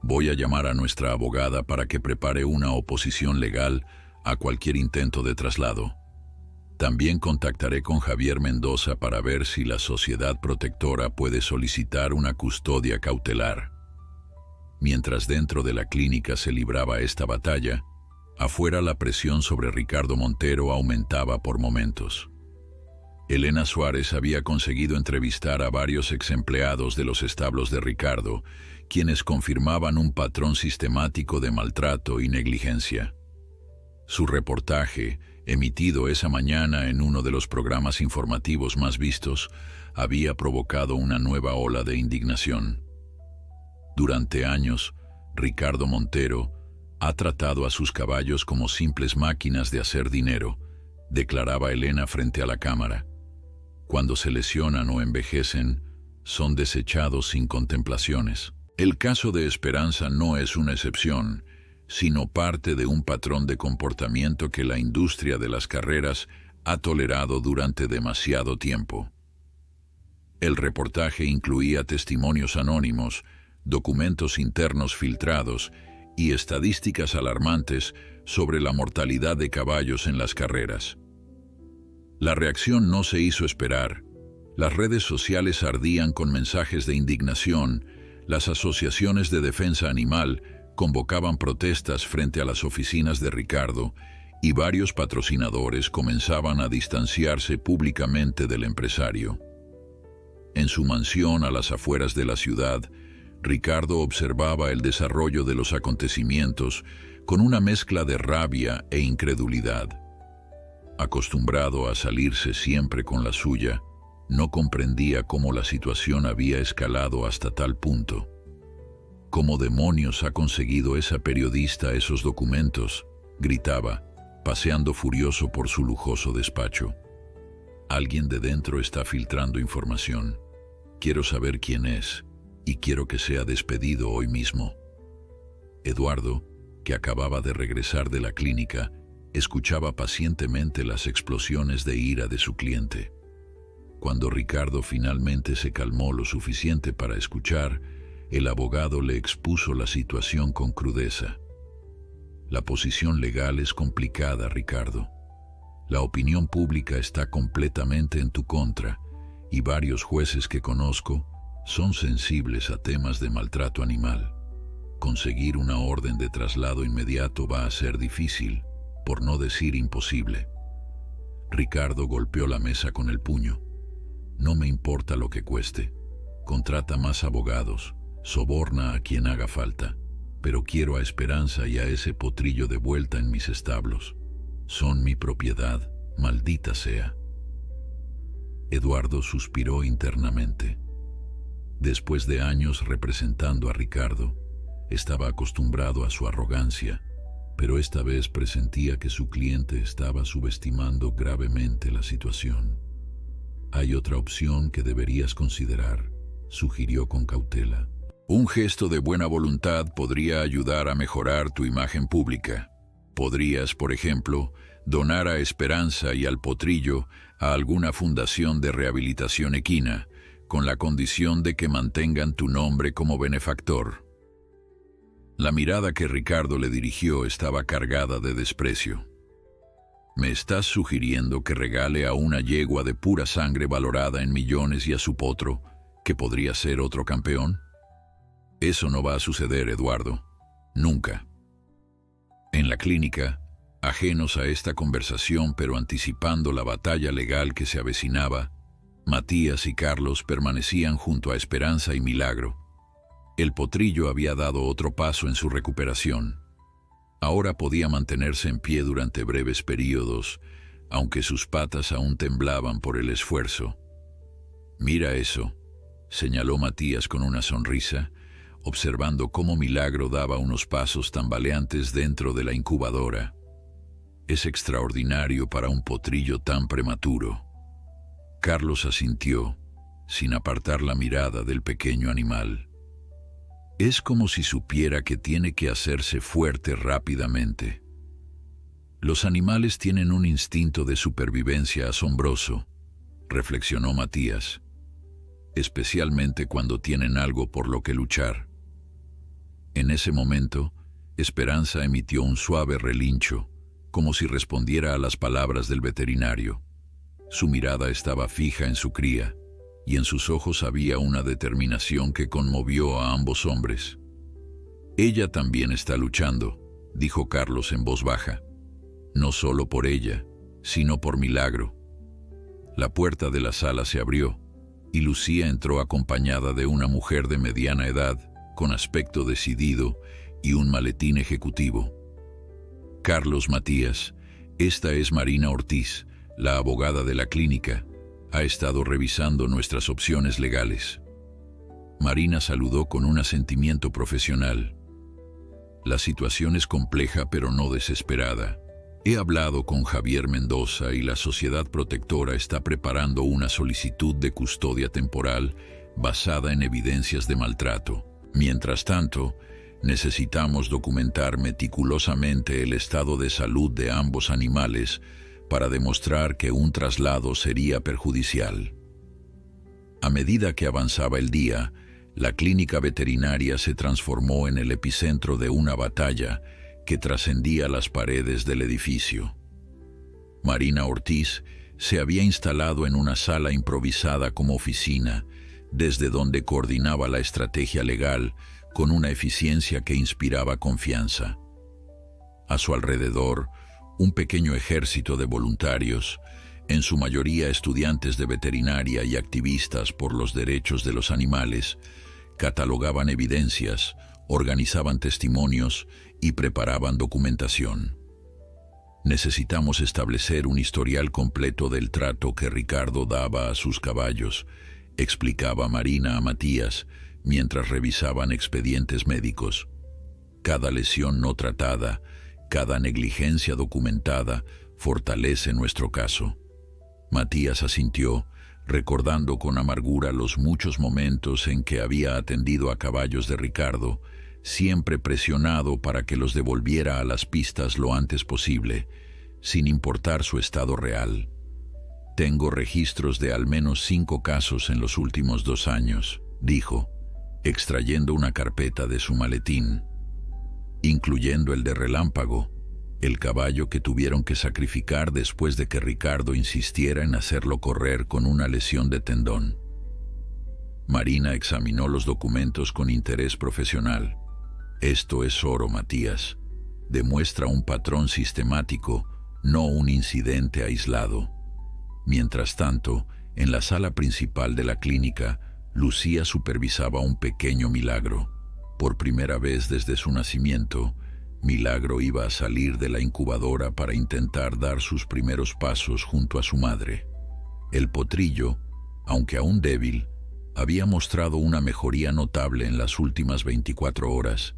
Voy a llamar a nuestra abogada para que prepare una oposición legal a cualquier intento de traslado. También contactaré con Javier Mendoza para ver si la sociedad protectora puede solicitar una custodia cautelar». Mientras dentro de la clínica se libraba esta batalla, afuera la presión sobre Ricardo Montero aumentaba por momentos. Elena Suárez había conseguido entrevistar a varios exempleados de los establos de Ricardo, quienes confirmaban un patrón sistemático de maltrato y negligencia. Su reportaje, emitido esa mañana en uno de los programas informativos más vistos, había provocado una nueva ola de indignación. Durante años, Ricardo Montero ha tratado a sus caballos como simples máquinas de hacer dinero, declaraba Elena frente a la cámara. Cuando se lesionan o envejecen, son desechados sin contemplaciones. El caso de Esperanza no es una excepción, sino parte de un patrón de comportamiento que la industria de las carreras ha tolerado durante demasiado tiempo. El reportaje incluía testimonios anónimos, documentos internos filtrados y estadísticas alarmantes sobre la mortalidad de caballos en las carreras. La reacción no se hizo esperar. Las redes sociales ardían con mensajes de indignación, las asociaciones de defensa animal convocaban protestas frente a las oficinas de Ricardo y varios patrocinadores comenzaban a distanciarse públicamente del empresario. En su mansión a las afueras de la ciudad, Ricardo observaba el desarrollo de los acontecimientos con una mezcla de rabia e incredulidad. Acostumbrado a salirse siempre con la suya, No comprendía cómo la situación había escalado hasta tal punto. ¿Cómo demonios ha conseguido esa periodista esos documentos?, gritaba, paseando furioso por su lujoso despacho. Alguien de dentro está filtrando información. Quiero saber quién es, y quiero que sea despedido hoy mismo. Eduardo, que acababa de regresar de la clínica, escuchaba pacientemente las explosiones de ira de su cliente. Cuando Ricardo finalmente se calmó lo suficiente para escuchar, el abogado le expuso la situación con crudeza. La posición legal es complicada, Ricardo. La opinión pública está completamente en tu contra, y varios jueces que conozco son sensibles a temas de maltrato animal. Conseguir una orden de traslado inmediato va a ser difícil, por no decir imposible. Ricardo golpeó la mesa con el puño. No me importa lo que cueste. Contrata más abogados, soborna a quien haga falta, pero quiero a Esperanza y a ese potrillo de vuelta en mis establos. Son mi propiedad, maldita sea. Eduardo suspiró internamente. Después de años representando a Ricardo, estaba acostumbrado a su arrogancia, pero esta vez presentía que su cliente estaba subestimando gravemente la situación. Hay otra opción que deberías considerar, sugirió con cautela. Un gesto de buena voluntad podría ayudar a mejorar tu imagen pública. Podrías, por ejemplo, donar a Esperanza y al potrillo a alguna fundación de rehabilitación equina, con la condición de que mantengan tu nombre como benefactor. La mirada que Ricardo le dirigió estaba cargada de desprecio. ¿Me estás sugiriendo que regale a una yegua de pura sangre valorada en millones y a su potro, que podría ser otro campeón? Eso no va a suceder, Eduardo. Nunca. En la clínica, ajenos a esta conversación pero anticipando la batalla legal que se avecinaba, Matías y Carlos permanecían junto a Esperanza y Milagro. El potrillo había dado otro paso en su recuperación. Ahora podía mantenerse en pie durante breves períodos, aunque sus patas aún temblaban por el esfuerzo. «Mira eso», señaló Matías con una sonrisa, observando cómo Milagro daba unos pasos tambaleantes dentro de la incubadora. «Es extraordinario para un potrillo tan prematuro». Carlos asintió, sin apartar la mirada del pequeño animal. Es como si supiera que tiene que hacerse fuerte rápidamente. Los animales tienen un instinto de supervivencia asombroso, reflexionó Matías, especialmente cuando tienen algo por lo que luchar. En ese momento, Esperanza emitió un suave relincho, como si respondiera a las palabras del veterinario. Su mirada estaba fija en su cría, y en sus ojos había una determinación que conmovió a ambos hombres. «Ella también está luchando», dijo Carlos en voz baja. «No solo por ella, sino por Milagro». La puerta de la sala se abrió, y Lucía entró acompañada de una mujer de mediana edad, con aspecto decidido y un maletín ejecutivo. «Carlos Matías, esta es Marina Ortiz, la abogada de la clínica. Ha estado revisando nuestras opciones legales». Marina saludó con un asentimiento profesional. «La situación es compleja pero no desesperada. He hablado con Javier Mendoza y la Sociedad Protectora está preparando una solicitud de custodia temporal basada en evidencias de maltrato. Mientras tanto, necesitamos documentar meticulosamente el estado de salud de ambos animales para demostrar que un traslado sería perjudicial». A medida que avanzaba el día, la clínica veterinaria se transformó en el epicentro de una batalla que trascendía las paredes del edificio. Marina Ortiz se había instalado en una sala improvisada como oficina, desde donde coordinaba la estrategia legal con una eficiencia que inspiraba confianza. A su alrededor, un pequeño ejército de voluntarios, en su mayoría estudiantes de veterinaria y activistas por los derechos de los animales, catalogaban evidencias, organizaban testimonios y preparaban documentación. Necesitamos establecer un historial completo del trato que Ricardo daba a sus caballos, explicaba Marina a Matías, mientras revisaban expedientes médicos. Cada lesión no tratada, cada negligencia documentada, fortalece nuestro caso. Matías asintió, recordando con amargura los muchos momentos en que había atendido a caballos de Ricardo, siempre presionado para que los devolviera a las pistas lo antes posible, sin importar su estado real. Tengo registros de al menos 5 casos en los últimos 2 años, dijo, extrayendo una carpeta de su maletín, incluyendo el de Relámpago, el caballo que tuvieron que sacrificar después de que Ricardo insistiera en hacerlo correr con una lesión de tendón. Marina examinó los documentos con interés profesional. Esto es oro, Matías. Demuestra un patrón sistemático, no un incidente aislado. Mientras tanto, en la sala principal de la clínica, Lucía supervisaba un pequeño milagro. Por primera vez desde su nacimiento, Milagro iba a salir de la incubadora para intentar dar sus primeros pasos junto a su madre. El potrillo, aunque aún débil, había mostrado una mejoría notable en las últimas 24 horas,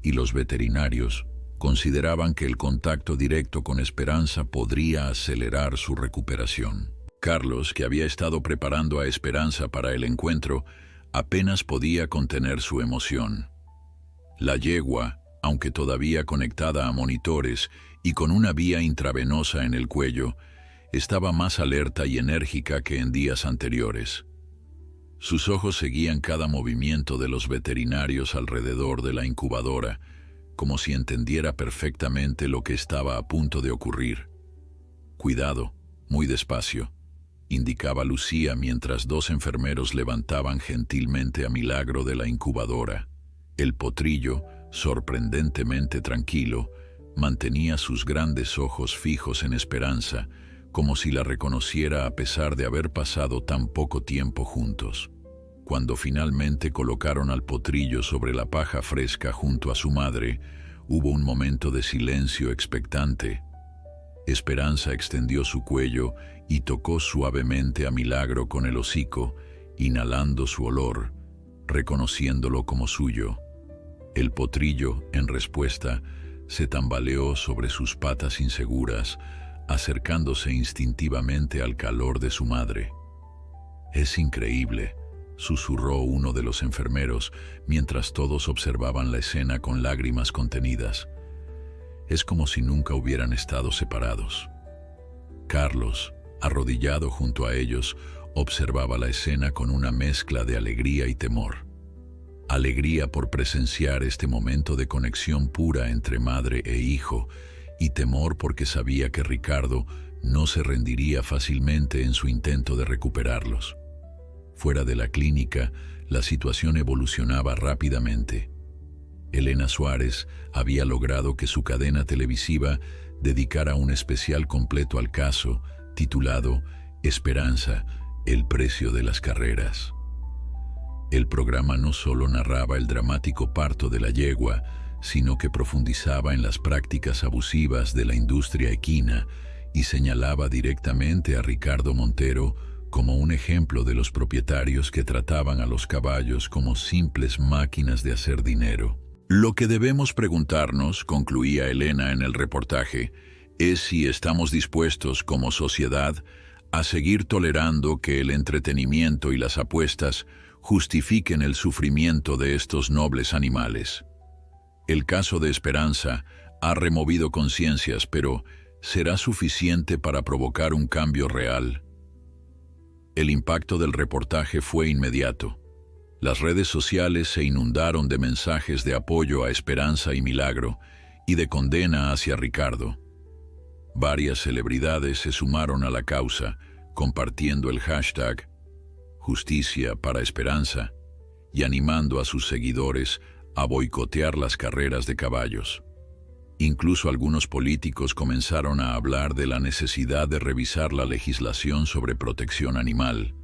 y los veterinarios consideraban que el contacto directo con Esperanza podría acelerar su recuperación. Carlos, que había estado preparando a Esperanza para el encuentro, apenas podía contener su emoción. La yegua, aunque todavía conectada a monitores y con una vía intravenosa en el cuello, estaba más alerta y enérgica que en días anteriores. Sus ojos seguían cada movimiento de los veterinarios alrededor de la incubadora, como si entendiera perfectamente lo que estaba a punto de ocurrir. «Cuidado, muy despacio», indicaba Lucía mientras 2 enfermeros levantaban gentilmente a Milagro de la incubadora. El potrillo, sorprendentemente tranquilo, mantenía sus grandes ojos fijos en Esperanza, como si la reconociera a pesar de haber pasado tan poco tiempo juntos. Cuando finalmente colocaron al potrillo sobre la paja fresca junto a su madre, hubo un momento de silencio expectante. Esperanza extendió su cuello y tocó suavemente a Milagro con el hocico, inhalando su olor, reconociéndolo como suyo. El potrillo, en respuesta, se tambaleó sobre sus patas inseguras, acercándose instintivamente al calor de su madre. «Es increíble», susurró uno de los enfermeros, mientras todos observaban la escena con lágrimas contenidas. «Es como si nunca hubieran estado separados». Carlos, arrodillado junto a ellos, observaba la escena con una mezcla de alegría y temor. Alegría por presenciar este momento de conexión pura entre madre e hijo, y temor porque sabía que Ricardo no se rendiría fácilmente en su intento de recuperarlos. Fuera de la clínica, la situación evolucionaba rápidamente. Elena Suárez había logrado que su cadena televisiva dedicara un especial completo al caso, titulado Esperanza, el precio de las carreras. El programa no solo narraba el dramático parto de la yegua, sino que profundizaba en las prácticas abusivas de la industria equina y señalaba directamente a Ricardo Montero como un ejemplo de los propietarios que trataban a los caballos como simples máquinas de hacer dinero. Lo que debemos preguntarnos, concluía Elena en el reportaje, es si estamos dispuestos como sociedad a seguir tolerando que el entretenimiento y las apuestas justifiquen el sufrimiento de estos nobles animales. El caso de Esperanza ha removido conciencias, pero ¿será suficiente para provocar un cambio real? El impacto del reportaje fue inmediato. Las redes sociales se inundaron de mensajes de apoyo a Esperanza y Milagro y de condena hacia Ricardo. Varias celebridades se sumaron a la causa, compartiendo el hashtag Justicia para Esperanza y animando a sus seguidores a boicotear las carreras de caballos. Incluso algunos políticos comenzaron a hablar de la necesidad de revisar la legislación sobre protección animal.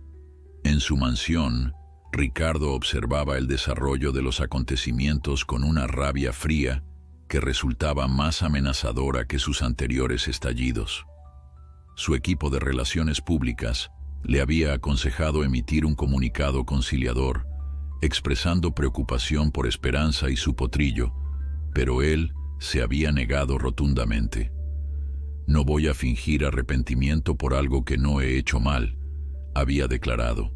En su mansión, Ricardo observaba el desarrollo de los acontecimientos con una rabia fría que resultaba más amenazadora que sus anteriores estallidos. Su equipo de relaciones públicas le había aconsejado emitir un comunicado conciliador, expresando preocupación por Esperanza y su potrillo, pero él se había negado rotundamente. «No voy a fingir arrepentimiento por algo que no he hecho mal», había declarado.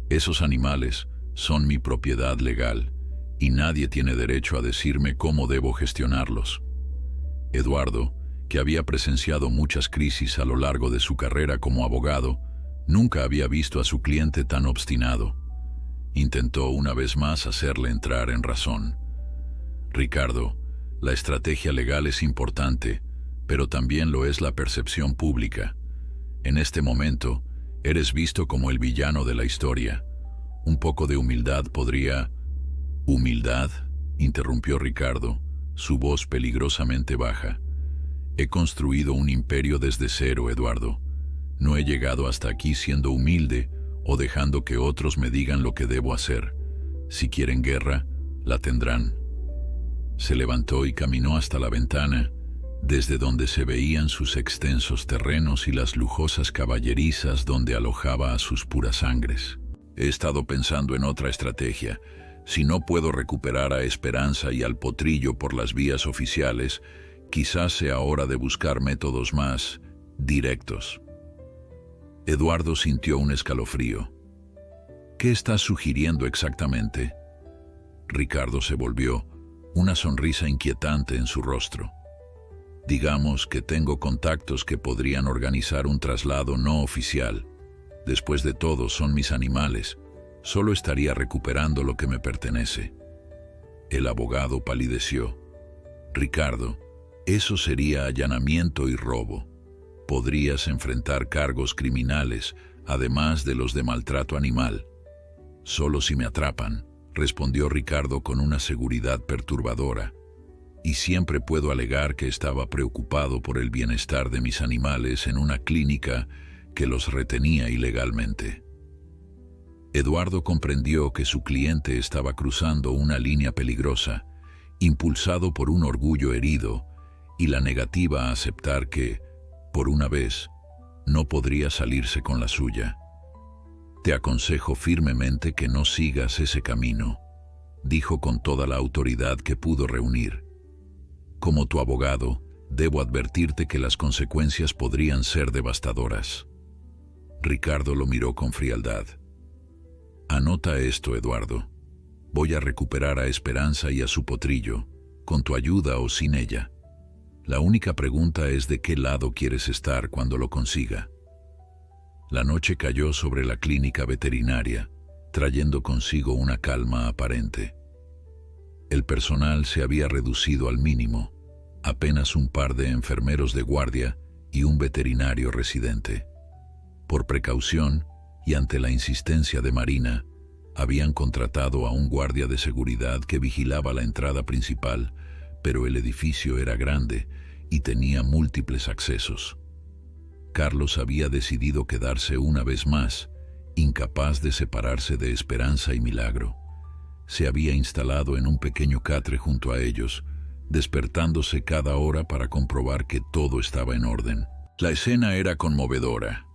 «Esos animales son mi propiedad legal y nadie tiene derecho a decirme cómo debo gestionarlos». Eduardo, que había presenciado muchas crisis a lo largo de su carrera como abogado, nunca había visto a su cliente tan obstinado. Intentó una vez más hacerle entrar en razón. «Ricardo, la estrategia legal es importante, pero también lo es la percepción pública. En este momento, eres visto como el villano de la historia. Un poco de humildad podría...» «¿Humildad?», interrumpió Ricardo, su voz peligrosamente baja. «He construido un imperio desde cero, Eduardo. No he llegado hasta aquí siendo humilde o dejando que otros me digan lo que debo hacer. Si quieren guerra, la tendrán». Se levantó y caminó hasta la ventana, desde donde se veían sus extensos terrenos y las lujosas caballerizas donde alojaba a sus purasangres. «He estado pensando en otra estrategia. Si no puedo recuperar a Esperanza y al potrillo por las vías oficiales, quizás sea hora de buscar métodos más directos». Eduardo sintió un escalofrío. «¿Qué estás sugiriendo exactamente?». Ricardo se volvió, una sonrisa inquietante en su rostro. «Digamos que tengo contactos que podrían organizar un traslado no oficial. Después de todo, son mis animales. Solo estaría recuperando lo que me pertenece». El abogado palideció. «Ricardo, eso sería allanamiento y robo. Podrías enfrentar cargos criminales, además de los de maltrato animal». «Solo si me atrapan», respondió Ricardo con una seguridad perturbadora. «Y siempre puedo alegar que estaba preocupado por el bienestar de mis animales en una clínica que los retenía ilegalmente». Eduardo comprendió que su cliente estaba cruzando una línea peligrosa, impulsado por un orgullo herido y la negativa a aceptar que, por una vez, no podría salirse con la suya. «Te aconsejo firmemente que no sigas ese camino», dijo con toda la autoridad que pudo reunir. «Como tu abogado, debo advertirte que las consecuencias podrían ser devastadoras». Ricardo lo miró con frialdad. «Anota esto, Eduardo. Voy a recuperar a Esperanza y a su potrillo, con tu ayuda o sin ella. La única pregunta es de qué lado quieres estar cuando lo consiga». La noche cayó sobre la clínica veterinaria, trayendo consigo una calma aparente. El personal se había reducido al mínimo, apenas un par de enfermeros de guardia y un veterinario residente. Por precaución, y ante la insistencia de Marina, habían contratado a un guardia de seguridad que vigilaba la entrada principal, pero el edificio era grande y tenía múltiples accesos. Carlos había decidido quedarse una vez más, incapaz de separarse de Esperanza y Milagro. Se había instalado en un pequeño catre junto a ellos, despertándose cada hora para comprobar que todo estaba en orden. La escena era conmovedora.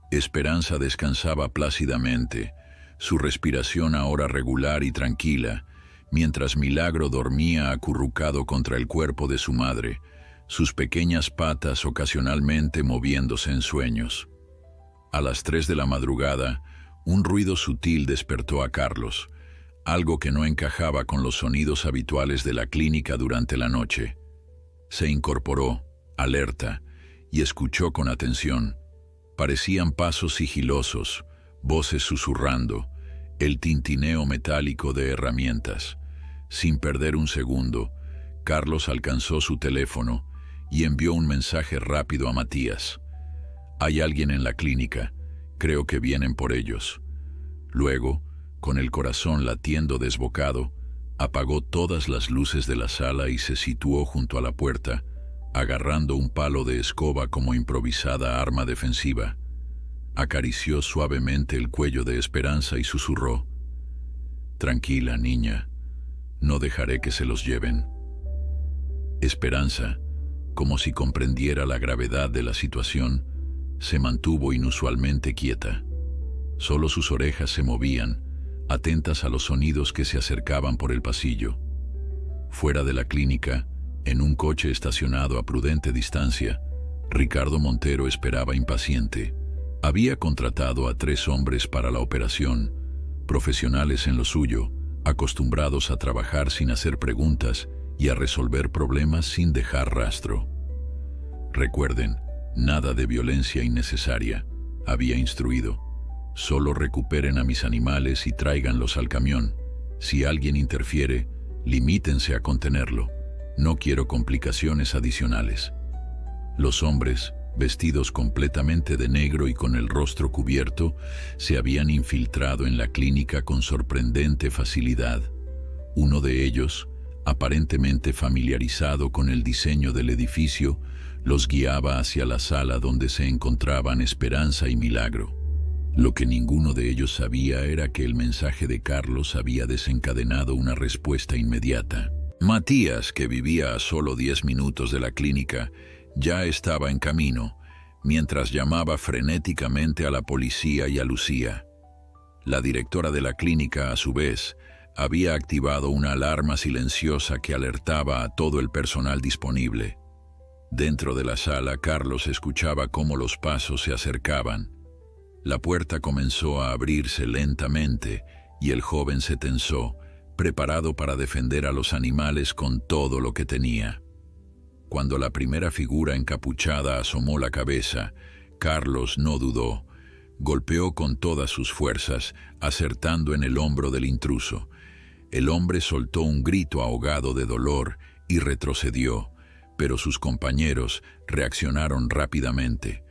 Esperanza descansaba plácidamente, su respiración ahora regular y tranquila, mientras Milagro dormía acurrucado contra el cuerpo de su madre, sus pequeñas patas ocasionalmente moviéndose en sueños. A las 3 de la madrugada, un ruido sutil despertó a Carlos, algo que no encajaba con los sonidos habituales de la clínica durante la noche. Se incorporó, alerta, y escuchó con atención. Parecían pasos sigilosos, voces susurrando, el tintineo metálico de herramientas. Sin perder un segundo, Carlos alcanzó su teléfono y envió un mensaje rápido a Matías. «Hay alguien en la clínica, creo que vienen por ellos». Luego, con el corazón latiendo desbocado, apagó todas las luces de la sala y se situó junto a la puerta, agarrando un palo de escoba como improvisada arma defensiva. Acarició suavemente el cuello de Esperanza y susurró: «Tranquila, niña, no dejaré que se los lleven». Esperanza, como si comprendiera la gravedad de la situación, se mantuvo inusualmente quieta. Solo sus orejas se movían, atentas a los sonidos que se acercaban por el pasillo. Fuera de la clínica, en un coche estacionado a prudente distancia, Ricardo Montero esperaba impaciente. Había contratado a 3 hombres para la operación, profesionales en lo suyo, acostumbrados a trabajar sin hacer preguntas y a resolver problemas sin dejar rastro. Recuerden, nada de violencia innecesaria, había instruido. Solo recuperen a mis animales y tráiganlos al camión. Si alguien interfiere, limítense a contenerlo. No quiero complicaciones adicionales. Los hombres, vestidos completamente de negro y con el rostro cubierto, se habían infiltrado en la clínica con sorprendente facilidad. Uno de ellos, aparentemente familiarizado con el diseño del edificio, los guiaba hacia la sala donde se encontraban Esperanza y Milagro. Lo que ninguno de ellos sabía era que el mensaje de Carlos había desencadenado una respuesta inmediata. Matías, que vivía a solo 10 minutos de la clínica, ya estaba en camino, mientras llamaba frenéticamente a la policía y a Lucía. La directora de la clínica, a su vez, había activado una alarma silenciosa que alertaba a todo el personal disponible. Dentro de la sala, Carlos escuchaba cómo los pasos se acercaban. La puerta comenzó a abrirse lentamente y el joven se tensó, preparado para defender a los animales con todo lo que tenía. Cuando la primera figura encapuchada asomó la cabeza, Carlos no dudó. Golpeó con todas sus fuerzas, acertando en el hombro del intruso. El hombre soltó un grito ahogado de dolor y retrocedió, pero sus compañeros reaccionaron rápidamente.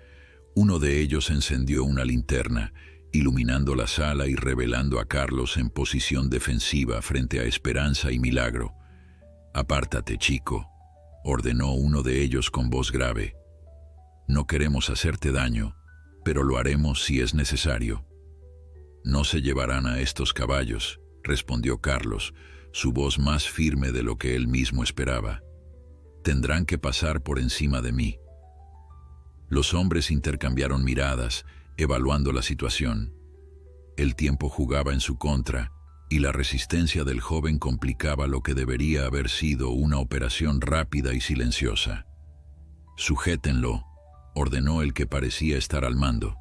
Uno de ellos encendió una linterna, iluminando la sala y revelando a Carlos en posición defensiva frente a Esperanza y Milagro. «Apártate, chico», ordenó uno de ellos con voz grave. «No queremos hacerte daño, pero lo haremos si es necesario». «No se llevarán a estos caballos», respondió Carlos, su voz más firme de lo que él mismo esperaba. «Tendrán que pasar por encima de mí». Los hombres intercambiaron miradas, evaluando la situación. El tiempo jugaba en su contra, y la resistencia del joven complicaba lo que debería haber sido una operación rápida y silenciosa. «Sujétenlo», ordenó el que parecía estar al mando.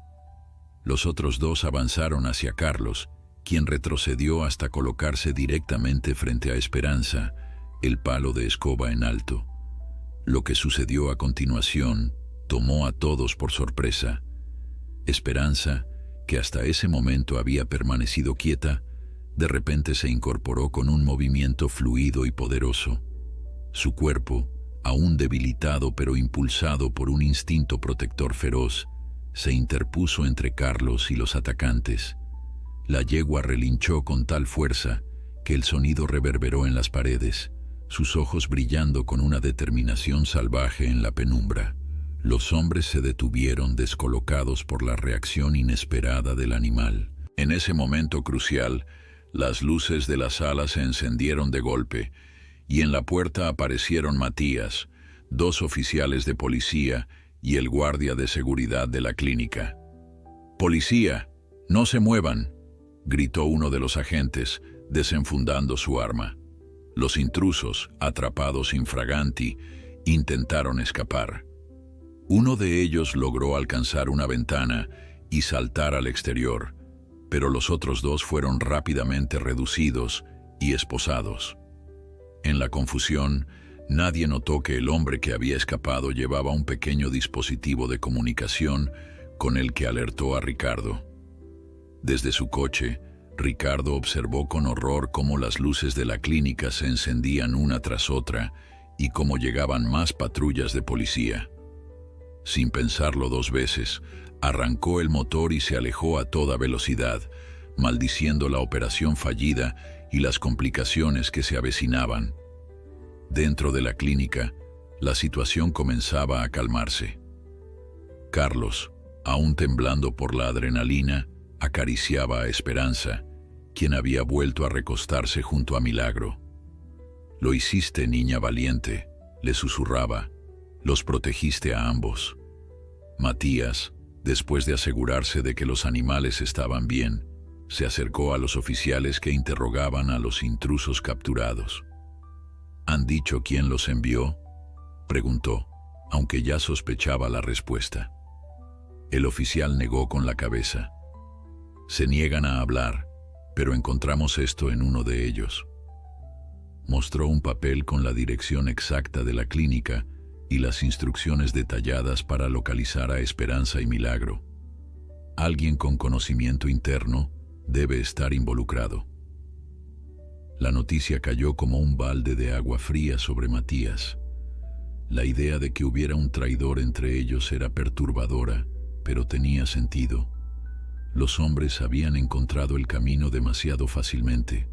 Los otros 2 avanzaron hacia Carlos, quien retrocedió hasta colocarse directamente frente a Esperanza, el palo de escoba en alto. Lo que sucedió a continuación tomó a todos por sorpresa. Esperanza, que hasta ese momento había permanecido quieta, de repente se incorporó con un movimiento fluido y poderoso. Su cuerpo, aún debilitado pero impulsado por un instinto protector feroz, se interpuso entre Carlos y los atacantes. La yegua relinchó con tal fuerza que el sonido reverberó en las paredes, sus ojos brillando con una determinación salvaje en la penumbra. Los hombres se detuvieron descolocados por la reacción inesperada del animal. En ese momento crucial, las luces de la sala se encendieron de golpe y en la puerta aparecieron Matías, 2 oficiales de policía y el guardia de seguridad de la clínica. «Policía, no se muevan», gritó uno de los agentes, desenfundando su arma. Los intrusos, atrapados infraganti, intentaron escapar. Uno de ellos logró alcanzar una ventana y saltar al exterior, pero los otros 2 fueron rápidamente reducidos y esposados. En la confusión, nadie notó que el hombre que había escapado llevaba un pequeño dispositivo de comunicación con el que alertó a Ricardo. Desde su coche, Ricardo observó con horror cómo las luces de la clínica se encendían una tras otra y cómo llegaban más patrullas de policía. Sin pensarlo 2 veces, arrancó el motor y se alejó a toda velocidad, maldiciendo la operación fallida y las complicaciones que se avecinaban. Dentro de la clínica, la situación comenzaba a calmarse. Carlos, aún temblando por la adrenalina, acariciaba a Esperanza, quien había vuelto a recostarse junto a Milagro. «Lo hiciste, niña valiente», le susurraba. Los protegiste a ambos. Matías, después de asegurarse de que los animales estaban bien, se acercó a los oficiales que interrogaban a los intrusos capturados. ¿Han dicho quién los envió?, preguntó, aunque ya sospechaba la respuesta. El oficial negó con la cabeza. Se niegan a hablar, pero encontramos esto en uno de ellos. Mostró un papel con la dirección exacta de la clínica y las instrucciones detalladas para localizar a Esperanza y Milagro. Alguien con conocimiento interno debe estar involucrado. La noticia cayó como un balde de agua fría sobre Matías. La idea de que hubiera un traidor entre ellos era perturbadora, pero tenía sentido. Los hombres habían encontrado el camino demasiado fácilmente,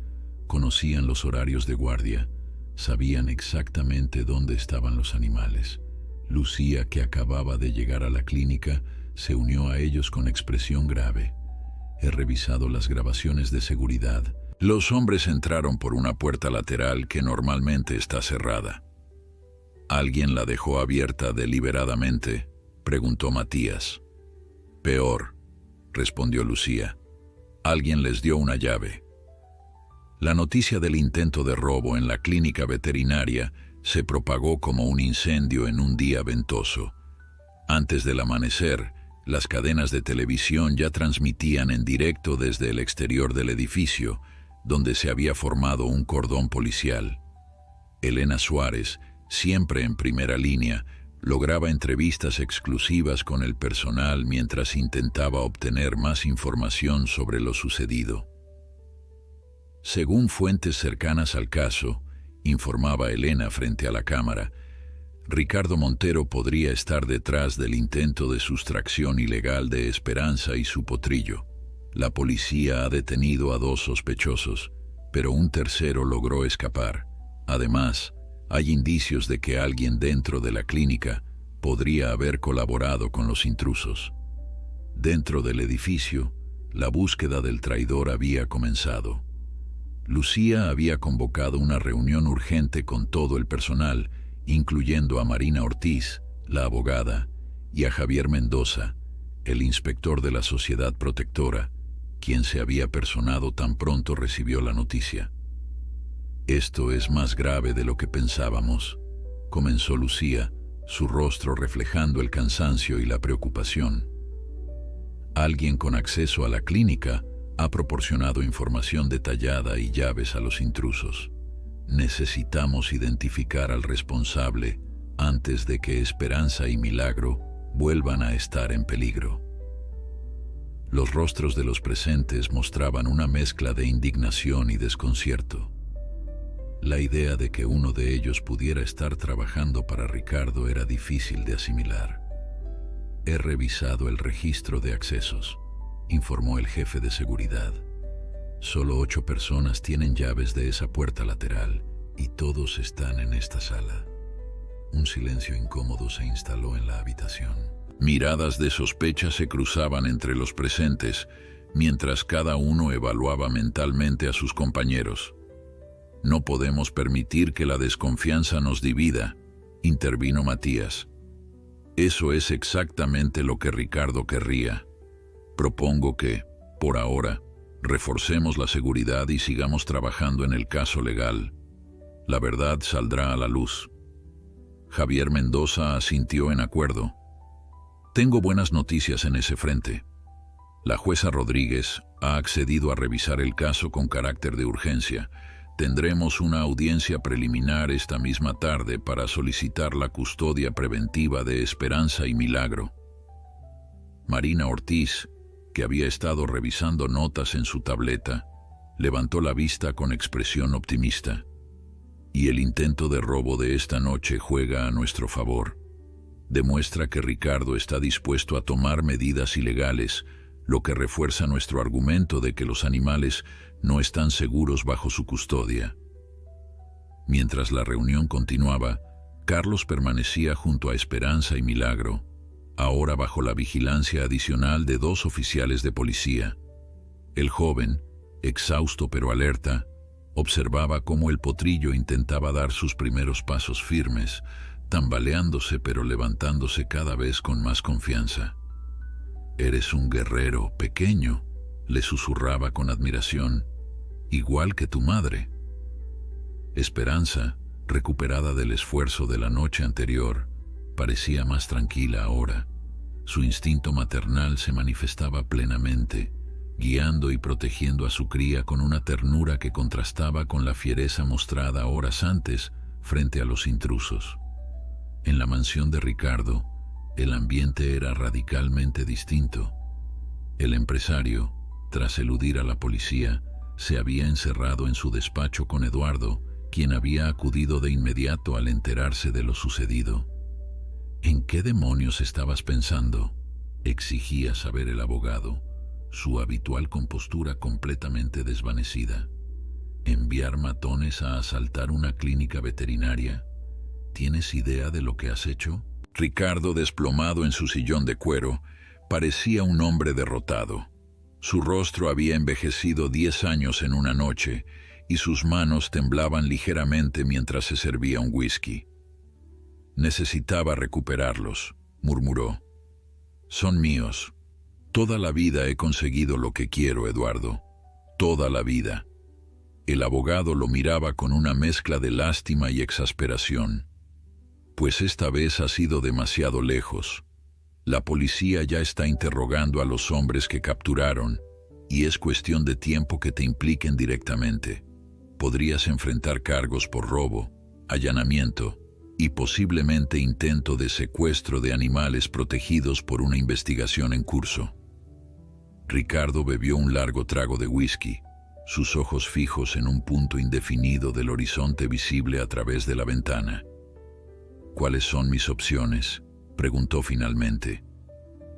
conocían los horarios de guardia, sabían exactamente dónde estaban los animales. Lucía, que acababa de llegar a la clínica, se unió a ellos con expresión grave. He revisado las grabaciones de seguridad. Los hombres entraron por una puerta lateral que normalmente está cerrada. ¿Alguien la dejó abierta deliberadamente?, preguntó Matías. Peor, respondió Lucía. Alguien les dio una llave. La noticia del intento de robo en la clínica veterinaria se propagó como un incendio en un día ventoso. Antes del amanecer, las cadenas de televisión ya transmitían en directo desde el exterior del edificio, donde se había formado un cordón policial. Elena Suárez, siempre en primera línea, lograba entrevistas exclusivas con el personal mientras intentaba obtener más información sobre lo sucedido. Según fuentes cercanas al caso, informaba Elena frente a la cámara, Ricardo Montero podría estar detrás del intento de sustracción ilegal de Esperanza y su potrillo. La policía ha detenido a 2 sospechosos, pero un tercero logró escapar. Además, hay indicios de que alguien dentro de la clínica podría haber colaborado con los intrusos. Dentro del edificio, la búsqueda del traidor había comenzado. Lucía había convocado una reunión urgente con todo el personal, incluyendo a Marina Ortiz, la abogada, y a Javier Mendoza, el inspector de la Sociedad Protectora, quien se había personado tan pronto recibió la noticia. Esto es más grave de lo que pensábamos, comenzó Lucía, su rostro reflejando el cansancio y la preocupación. Alguien con acceso a la clínica ha proporcionado información detallada y llaves a los intrusos. Necesitamos identificar al responsable antes de que Esperanza y Milagro vuelvan a estar en peligro. Los rostros de los presentes mostraban una mezcla de indignación y desconcierto. La idea de que uno de ellos pudiera estar trabajando para Ricardo era difícil de asimilar. He revisado el registro de accesos, informó el jefe de seguridad. Solo 8 personas tienen llaves de esa puerta lateral y todos están en esta sala. Un silencio incómodo se instaló en la habitación. Miradas de sospecha se cruzaban entre los presentes, mientras cada uno evaluaba mentalmente a sus compañeros. No podemos permitir que la desconfianza nos divida, intervino Matías. Eso es exactamente lo que Ricardo querría. Propongo que, por ahora, reforcemos la seguridad y sigamos trabajando en el caso legal. La verdad saldrá a la luz. Javier Mendoza asintió en acuerdo. Tengo buenas noticias en ese frente. La jueza Rodríguez ha accedido a revisar el caso con carácter de urgencia. Tendremos una audiencia preliminar esta misma tarde para solicitar la custodia preventiva de Esperanza y Milagro. Marina Ortiz, que había estado revisando notas en su tableta, levantó la vista con expresión optimista. Y el intento de robo de esta noche juega a nuestro favor. Demuestra que Ricardo está dispuesto a tomar medidas ilegales, lo que refuerza nuestro argumento de que los animales no están seguros bajo su custodia. Mientras la reunión continuaba, Carlos permanecía junto a Esperanza y Milagro, ahora bajo la vigilancia adicional de 2 oficiales de policía. El joven, exhausto pero alerta, Observaba cómo el potrillo intentaba dar sus primeros pasos firmes, tambaleándose pero levantándose cada vez con más confianza. «Eres un guerrero pequeño», le susurraba con admiración, «igual que tu madre». Esperanza, recuperada del esfuerzo de la noche anterior, parecía más tranquila ahora. Su instinto maternal se manifestaba plenamente, guiando y protegiendo a su cría con una ternura que contrastaba con la fiereza mostrada horas antes frente a los intrusos. En la mansión de Ricardo, el ambiente era radicalmente distinto. El empresario, tras eludir a la policía, se había encerrado en su despacho con Eduardo, quien había acudido de inmediato al enterarse de lo sucedido. «¿En qué demonios estabas pensando?», exigía saber el abogado, su habitual compostura completamente desvanecida. «¿Enviar matones a asaltar una clínica veterinaria? ¿Tienes idea de lo que has hecho?». Ricardo, desplomado en su sillón de cuero, parecía un hombre derrotado. Su rostro había envejecido 10 años en una noche y sus manos temblaban ligeramente mientras se servía un whisky. «Necesitaba recuperarlos», murmuró. «Son míos. Toda la vida he conseguido lo que quiero, Eduardo. Toda la vida». El abogado lo miraba con una mezcla de lástima y exasperación. «Pues esta vez has ido demasiado lejos. La policía ya está interrogando a los hombres que capturaron y es cuestión de tiempo que te impliquen directamente. Podrías enfrentar cargos por robo, allanamiento y posiblemente intento de secuestro de animales protegidos por una investigación en curso». Ricardo bebió un largo trago de whisky, sus ojos fijos en un punto indefinido del horizonte visible a través de la ventana. «¿Cuáles son mis opciones?», preguntó finalmente.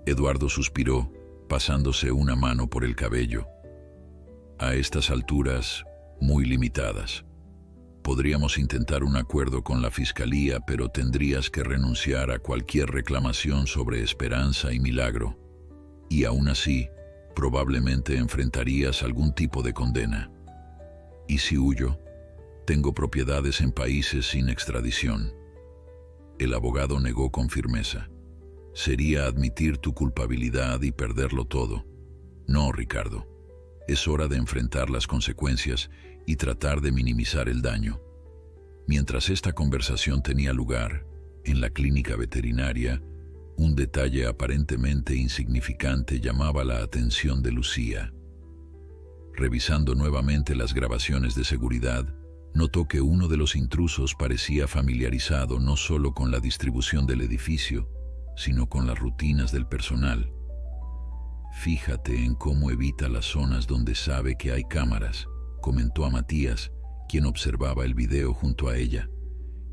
Eduardo suspiró, pasándose una mano por el cabello. «A estas alturas, muy limitadas. Podríamos intentar un acuerdo con la fiscalía, pero tendrías que renunciar a cualquier reclamación sobre Esperanza y Milagro. Y aún así, probablemente enfrentarías algún tipo de condena. ¿Y si huyo? Tengo propiedades en países sin extradición». El abogado negó con firmeza. «Sería admitir tu culpabilidad y perderlo todo». «No, Ricardo. Es hora de enfrentar las consecuencias y tratar de minimizar el daño». Mientras esta conversación tenía lugar, en la clínica veterinaria, un detalle aparentemente insignificante llamaba la atención de Lucía. Revisando nuevamente las grabaciones de seguridad, notó que uno de los intrusos parecía familiarizado no solo con la distribución del edificio, sino con las rutinas del personal. «Fíjate en cómo evita las zonas donde sabe que hay cámaras», comentó a Matías, quien observaba el video junto a ella,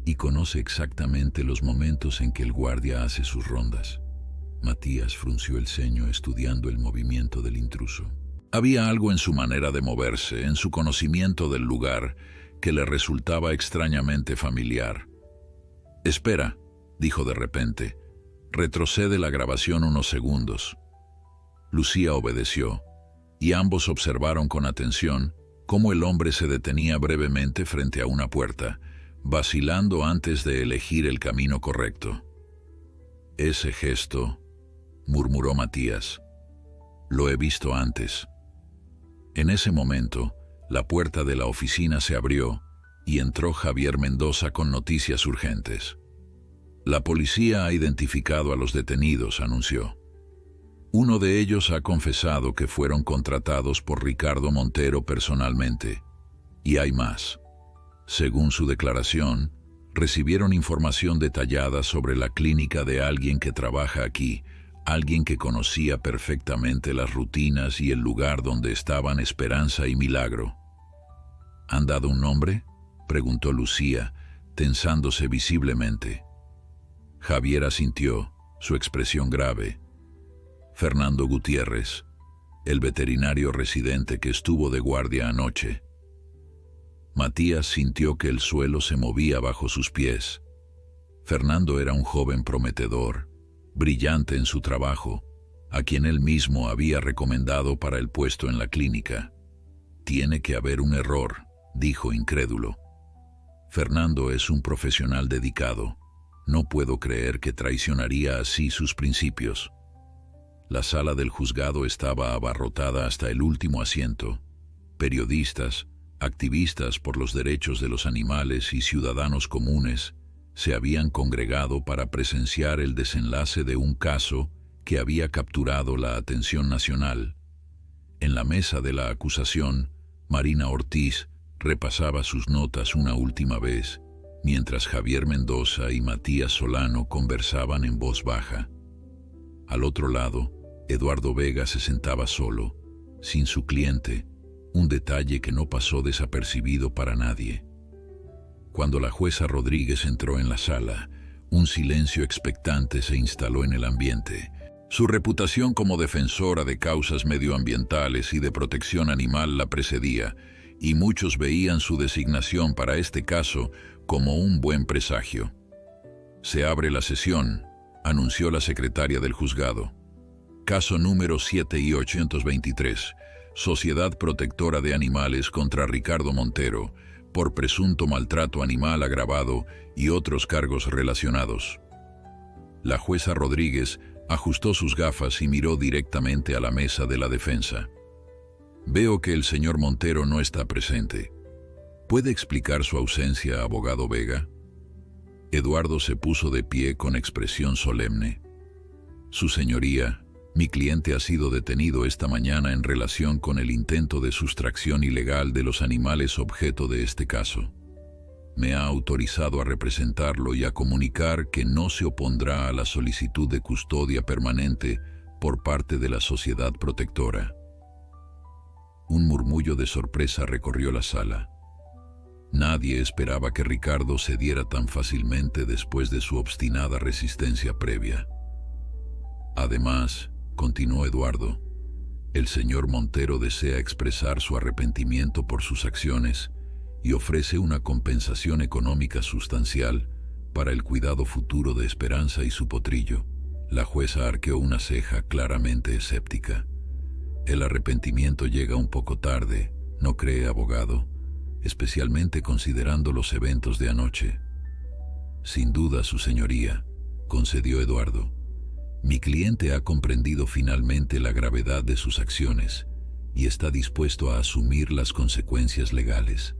«y conoce exactamente los momentos en que el guardia hace sus rondas». Matías frunció el ceño estudiando el movimiento del intruso. Había algo en su manera de moverse, en su conocimiento del lugar, que le resultaba extrañamente familiar. «Espera», dijo de repente. «Retrocede la grabación unos segundos». Lucía obedeció, y ambos observaron con atención cómo el hombre se detenía brevemente frente a una puerta, vacilando antes de elegir el camino correcto. «Ese gesto», murmuró Matías, «lo he visto antes». En ese momento, la puerta de la oficina se abrió y entró Javier Mendoza con noticias urgentes. «La policía ha identificado a los detenidos», anunció. «Uno de ellos ha confesado que fueron contratados por Ricardo Montero personalmente. Y hay más. Según su declaración, recibieron información detallada sobre la clínica de alguien que trabaja aquí, alguien que conocía perfectamente las rutinas y el lugar donde estaban Esperanza y Milagro». «¿Han dado un nombre?», preguntó Lucía, tensándose visiblemente. Javier asintió, su expresión grave. «Fernando Gutiérrez, el veterinario residente que estuvo de guardia anoche». Matías sintió que el suelo se movía bajo sus pies. Fernando era un joven prometedor, brillante en su trabajo, a quien él mismo había recomendado para el puesto en la clínica. «Tiene que haber un error», dijo incrédulo. Fernando es un profesional dedicado. No puedo creer que traicionaría así sus principios. La sala del juzgado estaba abarrotada hasta el último asiento. Periodistas, activistas por los derechos de los animales y ciudadanos comunes se habían congregado para presenciar el desenlace de un caso que había capturado la atención nacional. En la mesa de la acusación, Marina Ortiz repasaba sus notas una última vez, mientras Javier Mendoza y Matías Solano conversaban en voz baja. Al otro lado, Eduardo Vega se sentaba solo, sin su cliente, un detalle que no pasó desapercibido para nadie. Cuando la jueza Rodríguez entró en la sala, un silencio expectante se instaló en el ambiente. Su reputación como defensora de causas medioambientales y de protección animal la precedía, y muchos veían su designación para este caso como un buen presagio. «Se abre la sesión», anunció la secretaria del juzgado. Caso número 7-823, Sociedad Protectora de Animales contra Ricardo Montero, por presunto maltrato animal agravado y otros cargos relacionados. La jueza Rodríguez ajustó sus gafas y miró directamente a la mesa de la defensa. «Veo que el señor Montero no está presente. ¿Puede explicar su ausencia, abogado Vega?» Eduardo se puso de pie con expresión solemne. «Su señoría, mi cliente ha sido detenido esta mañana en relación con el intento de sustracción ilegal de los animales objeto de este caso. Me ha autorizado a representarlo y a comunicar que no se opondrá a la solicitud de custodia permanente por parte de la Sociedad Protectora». Un murmullo de sorpresa recorrió la sala. Nadie esperaba que Ricardo cediera tan fácilmente después de su obstinada resistencia previa. «Además», continuó Eduardo, «el señor Montero desea expresar su arrepentimiento por sus acciones y ofrece una compensación económica sustancial para el cuidado futuro de Esperanza y su potrillo». La jueza arqueó una ceja claramente escéptica. «El arrepentimiento llega un poco tarde, ¿no cree, abogado? Especialmente considerando los eventos de anoche». «Sin duda, su señoría», concedió Eduardo. «Mi cliente ha comprendido finalmente la gravedad de sus acciones y está dispuesto a asumir las consecuencias legales.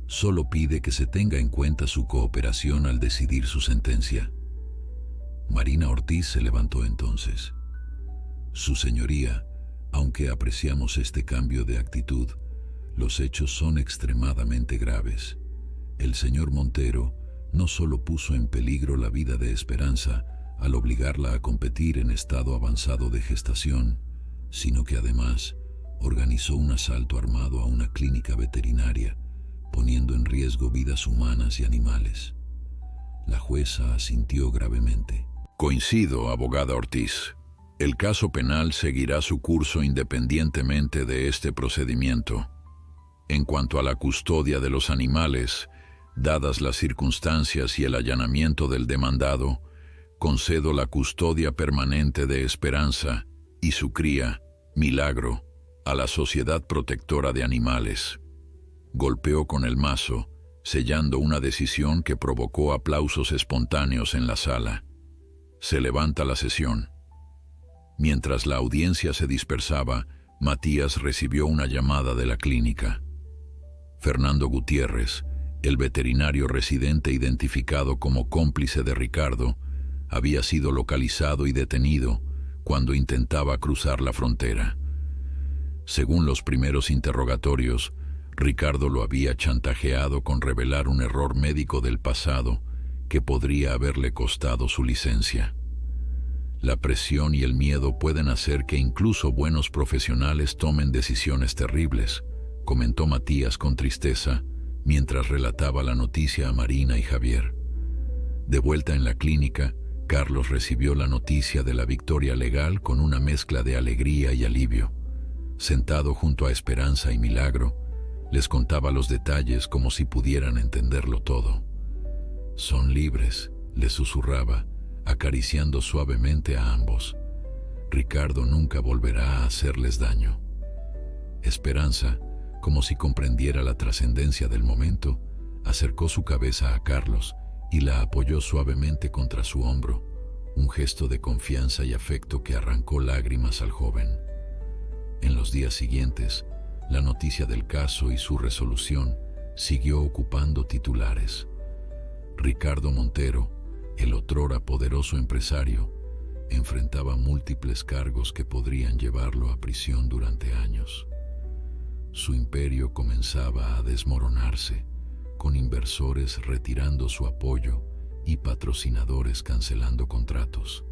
Solo pide que se tenga en cuenta su cooperación al decidir su sentencia». Marina Ortiz se levantó entonces. «Su señoría, aunque apreciamos este cambio de actitud, los hechos son extremadamente graves. El señor Montero no solo puso en peligro la vida de Esperanza al obligarla a competir en estado avanzado de gestación, sino que además organizó un asalto armado a una clínica veterinaria, poniendo en riesgo vidas humanas y animales». La jueza asintió gravemente. «Coincido, abogada Ortiz. El caso penal seguirá su curso independientemente de este procedimiento. En cuanto a la custodia de los animales, dadas las circunstancias y el allanamiento del demandado, concedo la custodia permanente de Esperanza y su cría, Milagro, a la Sociedad Protectora de Animales». Golpeó con el mazo, sellando una decisión que provocó aplausos espontáneos en la sala. Se levanta la sesión. Mientras la audiencia se dispersaba, Matías recibió una llamada de la clínica. Fernando Gutiérrez, el veterinario residente identificado como cómplice de Ricardo, había sido localizado y detenido cuando intentaba cruzar la frontera. Según los primeros interrogatorios, Ricardo lo había chantajeado con revelar un error médico del pasado que podría haberle costado su licencia. La presión y el miedo pueden hacer que incluso buenos profesionales tomen decisiones terribles, comentó Matías con tristeza mientras relataba la noticia a Marina y Javier. De vuelta en la clínica, Carlos recibió la noticia de la victoria legal con una mezcla de alegría y alivio. Sentado junto a Esperanza y Milagro, les contaba los detalles como si pudieran entenderlo todo. «Son libres», les susurraba, acariciando suavemente a ambos. «Ricardo nunca volverá a hacerles daño». Esperanza, Como si comprendiera la trascendencia del momento, acercó su cabeza a Carlos y la apoyó suavemente contra su hombro, un gesto de confianza y afecto que arrancó lágrimas al joven. En los días siguientes, la noticia del caso y su resolución siguió ocupando titulares. Ricardo Montero, el otrora poderoso empresario, enfrentaba múltiples cargos que podrían llevarlo a prisión durante años. Su imperio comenzaba a desmoronarse, con inversores retirando su apoyo y patrocinadores cancelando contratos.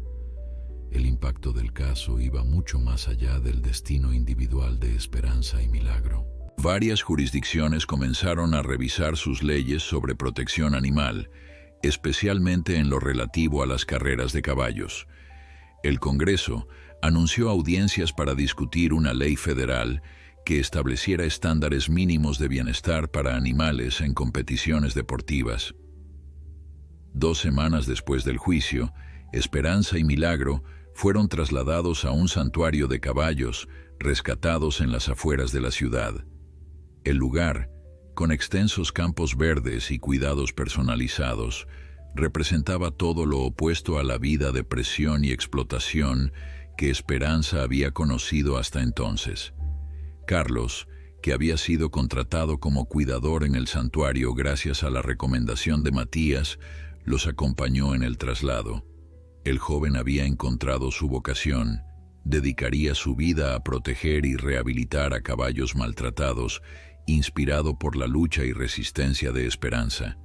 El impacto del caso iba mucho más allá del destino individual de Esperanza y Milagro. Varias jurisdicciones comenzaron a revisar sus leyes sobre protección animal, especialmente en lo relativo a las carreras de caballos. El Congreso anunció audiencias para discutir una ley federal que estableciera estándares mínimos de bienestar para animales en competiciones deportivas. 2 semanas después del juicio, Esperanza y Milagro fueron trasladados a un santuario de caballos rescatados en las afueras de la ciudad. El lugar, con extensos campos verdes y cuidados personalizados, representaba todo lo opuesto a la vida de presión y explotación que Esperanza había conocido hasta entonces. Carlos, que había sido contratado como cuidador en el santuario gracias a la recomendación de Matías, los acompañó en el traslado. El joven había encontrado su vocación, dedicaría su vida a proteger y rehabilitar a caballos maltratados, inspirado por la lucha y resistencia de Esperanza.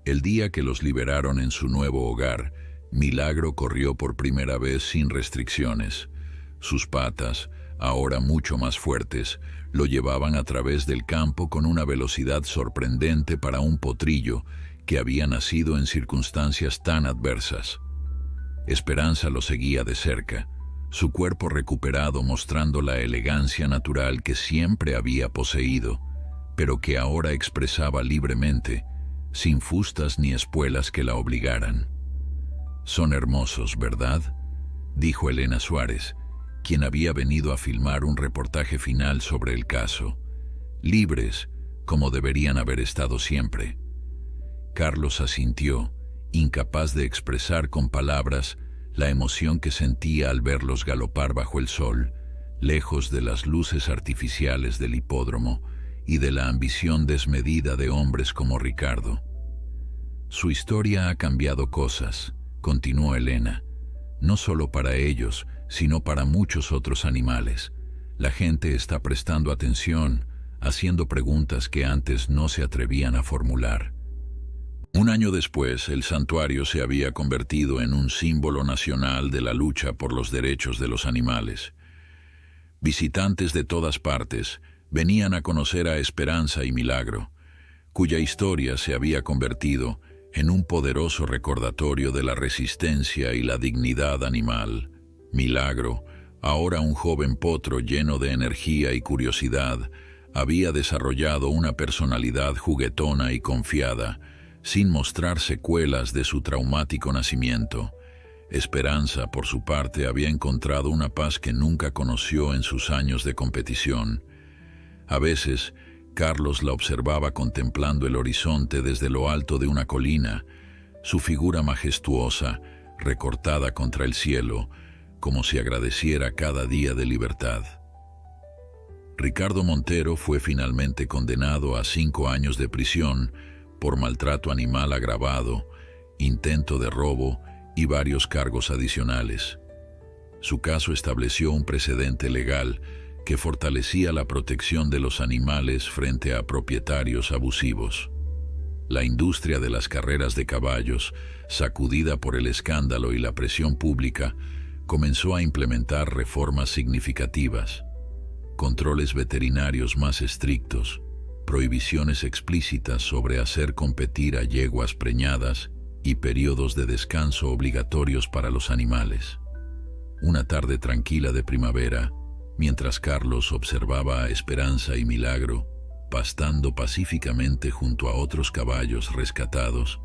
El día que los liberaron en su nuevo hogar, Milagro corrió por primera vez sin restricciones. Sus patas, ahora mucho más fuertes, lo llevaban a través del campo con una velocidad sorprendente para un potrillo que había nacido en circunstancias tan adversas. Esperanza lo seguía de cerca, su cuerpo recuperado mostrando la elegancia natural que siempre había poseído, pero que ahora expresaba libremente, sin fustas ni espuelas que la obligaran. «Son hermosos, ¿verdad?», dijo Elena Suárez, quien había venido a filmar un reportaje final sobre el caso. «Libres, como deberían haber estado siempre». Carlos asintió, incapaz de expresar con palabras la emoción que sentía al verlos galopar bajo el sol, lejos de las luces artificiales del hipódromo y de la ambición desmedida de hombres como Ricardo. «Su historia ha cambiado cosas», continuó Elena, «no solo para ellos, sino para muchos otros animales. La gente está prestando atención, haciendo preguntas que antes no se atrevían a formular». 1 año después, el santuario se había convertido en un símbolo nacional de la lucha por los derechos de los animales. Visitantes de todas partes venían a conocer a Esperanza y Milagro, cuya historia se había convertido en un poderoso recordatorio de la resistencia y la dignidad animal. Milagro, ahora un joven potro lleno de energía y curiosidad, había desarrollado una personalidad juguetona y confiada, sin mostrar secuelas de su traumático nacimiento. Esperanza, por su parte, había encontrado una paz que nunca conoció en sus años de competición. A veces, Carlos la observaba contemplando el horizonte desde lo alto de una colina, su figura majestuosa, recortada contra el cielo, como si agradeciera cada día de libertad. Ricardo Montero fue finalmente condenado a 5 años de prisión por maltrato animal agravado, intento de robo y varios cargos adicionales. Su caso estableció un precedente legal que fortalecía la protección de los animales frente a propietarios abusivos. La industria de las carreras de caballos, sacudida por el escándalo y la presión pública, comenzó a implementar reformas significativas, controles veterinarios más estrictos, prohibiciones explícitas sobre hacer competir a yeguas preñadas y periodos de descanso obligatorios para los animales. Una tarde tranquila de primavera, mientras Carlos observaba a Esperanza y Milagro pastando pacíficamente junto a otros caballos rescatados,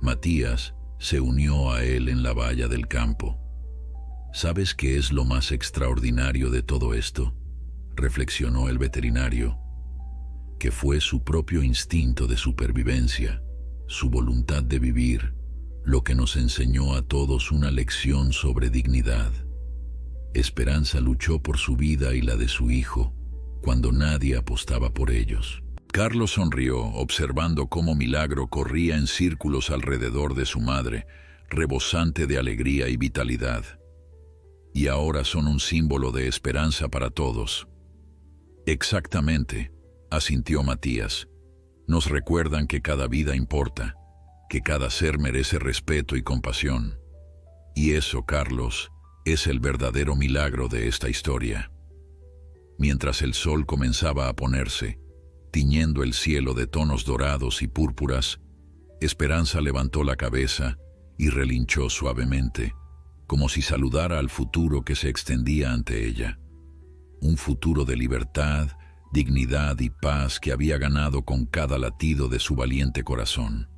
Matías se unió a él en la valla del campo. «¿Sabes qué es lo más extraordinario de todo esto?», reflexionó el veterinario. que fue su propio instinto de supervivencia, su voluntad de vivir, lo que nos enseñó a todos una lección sobre dignidad. Esperanza luchó por su vida y la de su hijo, cuando nadie apostaba por ellos. Carlos sonrió, observando cómo Milagro corría en círculos alrededor de su madre, rebosante de alegría y vitalidad. Y ahora son un símbolo de esperanza para todos. Exactamente, asintió Matías. Nos recuerdan que cada vida importa, que cada ser merece respeto y compasión. Y eso, Carlos, es el verdadero milagro de esta historia. Mientras el sol comenzaba a ponerse, tiñendo el cielo de tonos dorados y púrpuras, Esperanza levantó la cabeza y relinchó suavemente, como si saludara al futuro que se extendía ante ella. Un futuro de libertad, dignidad y paz que había ganado con cada latido de su valiente corazón.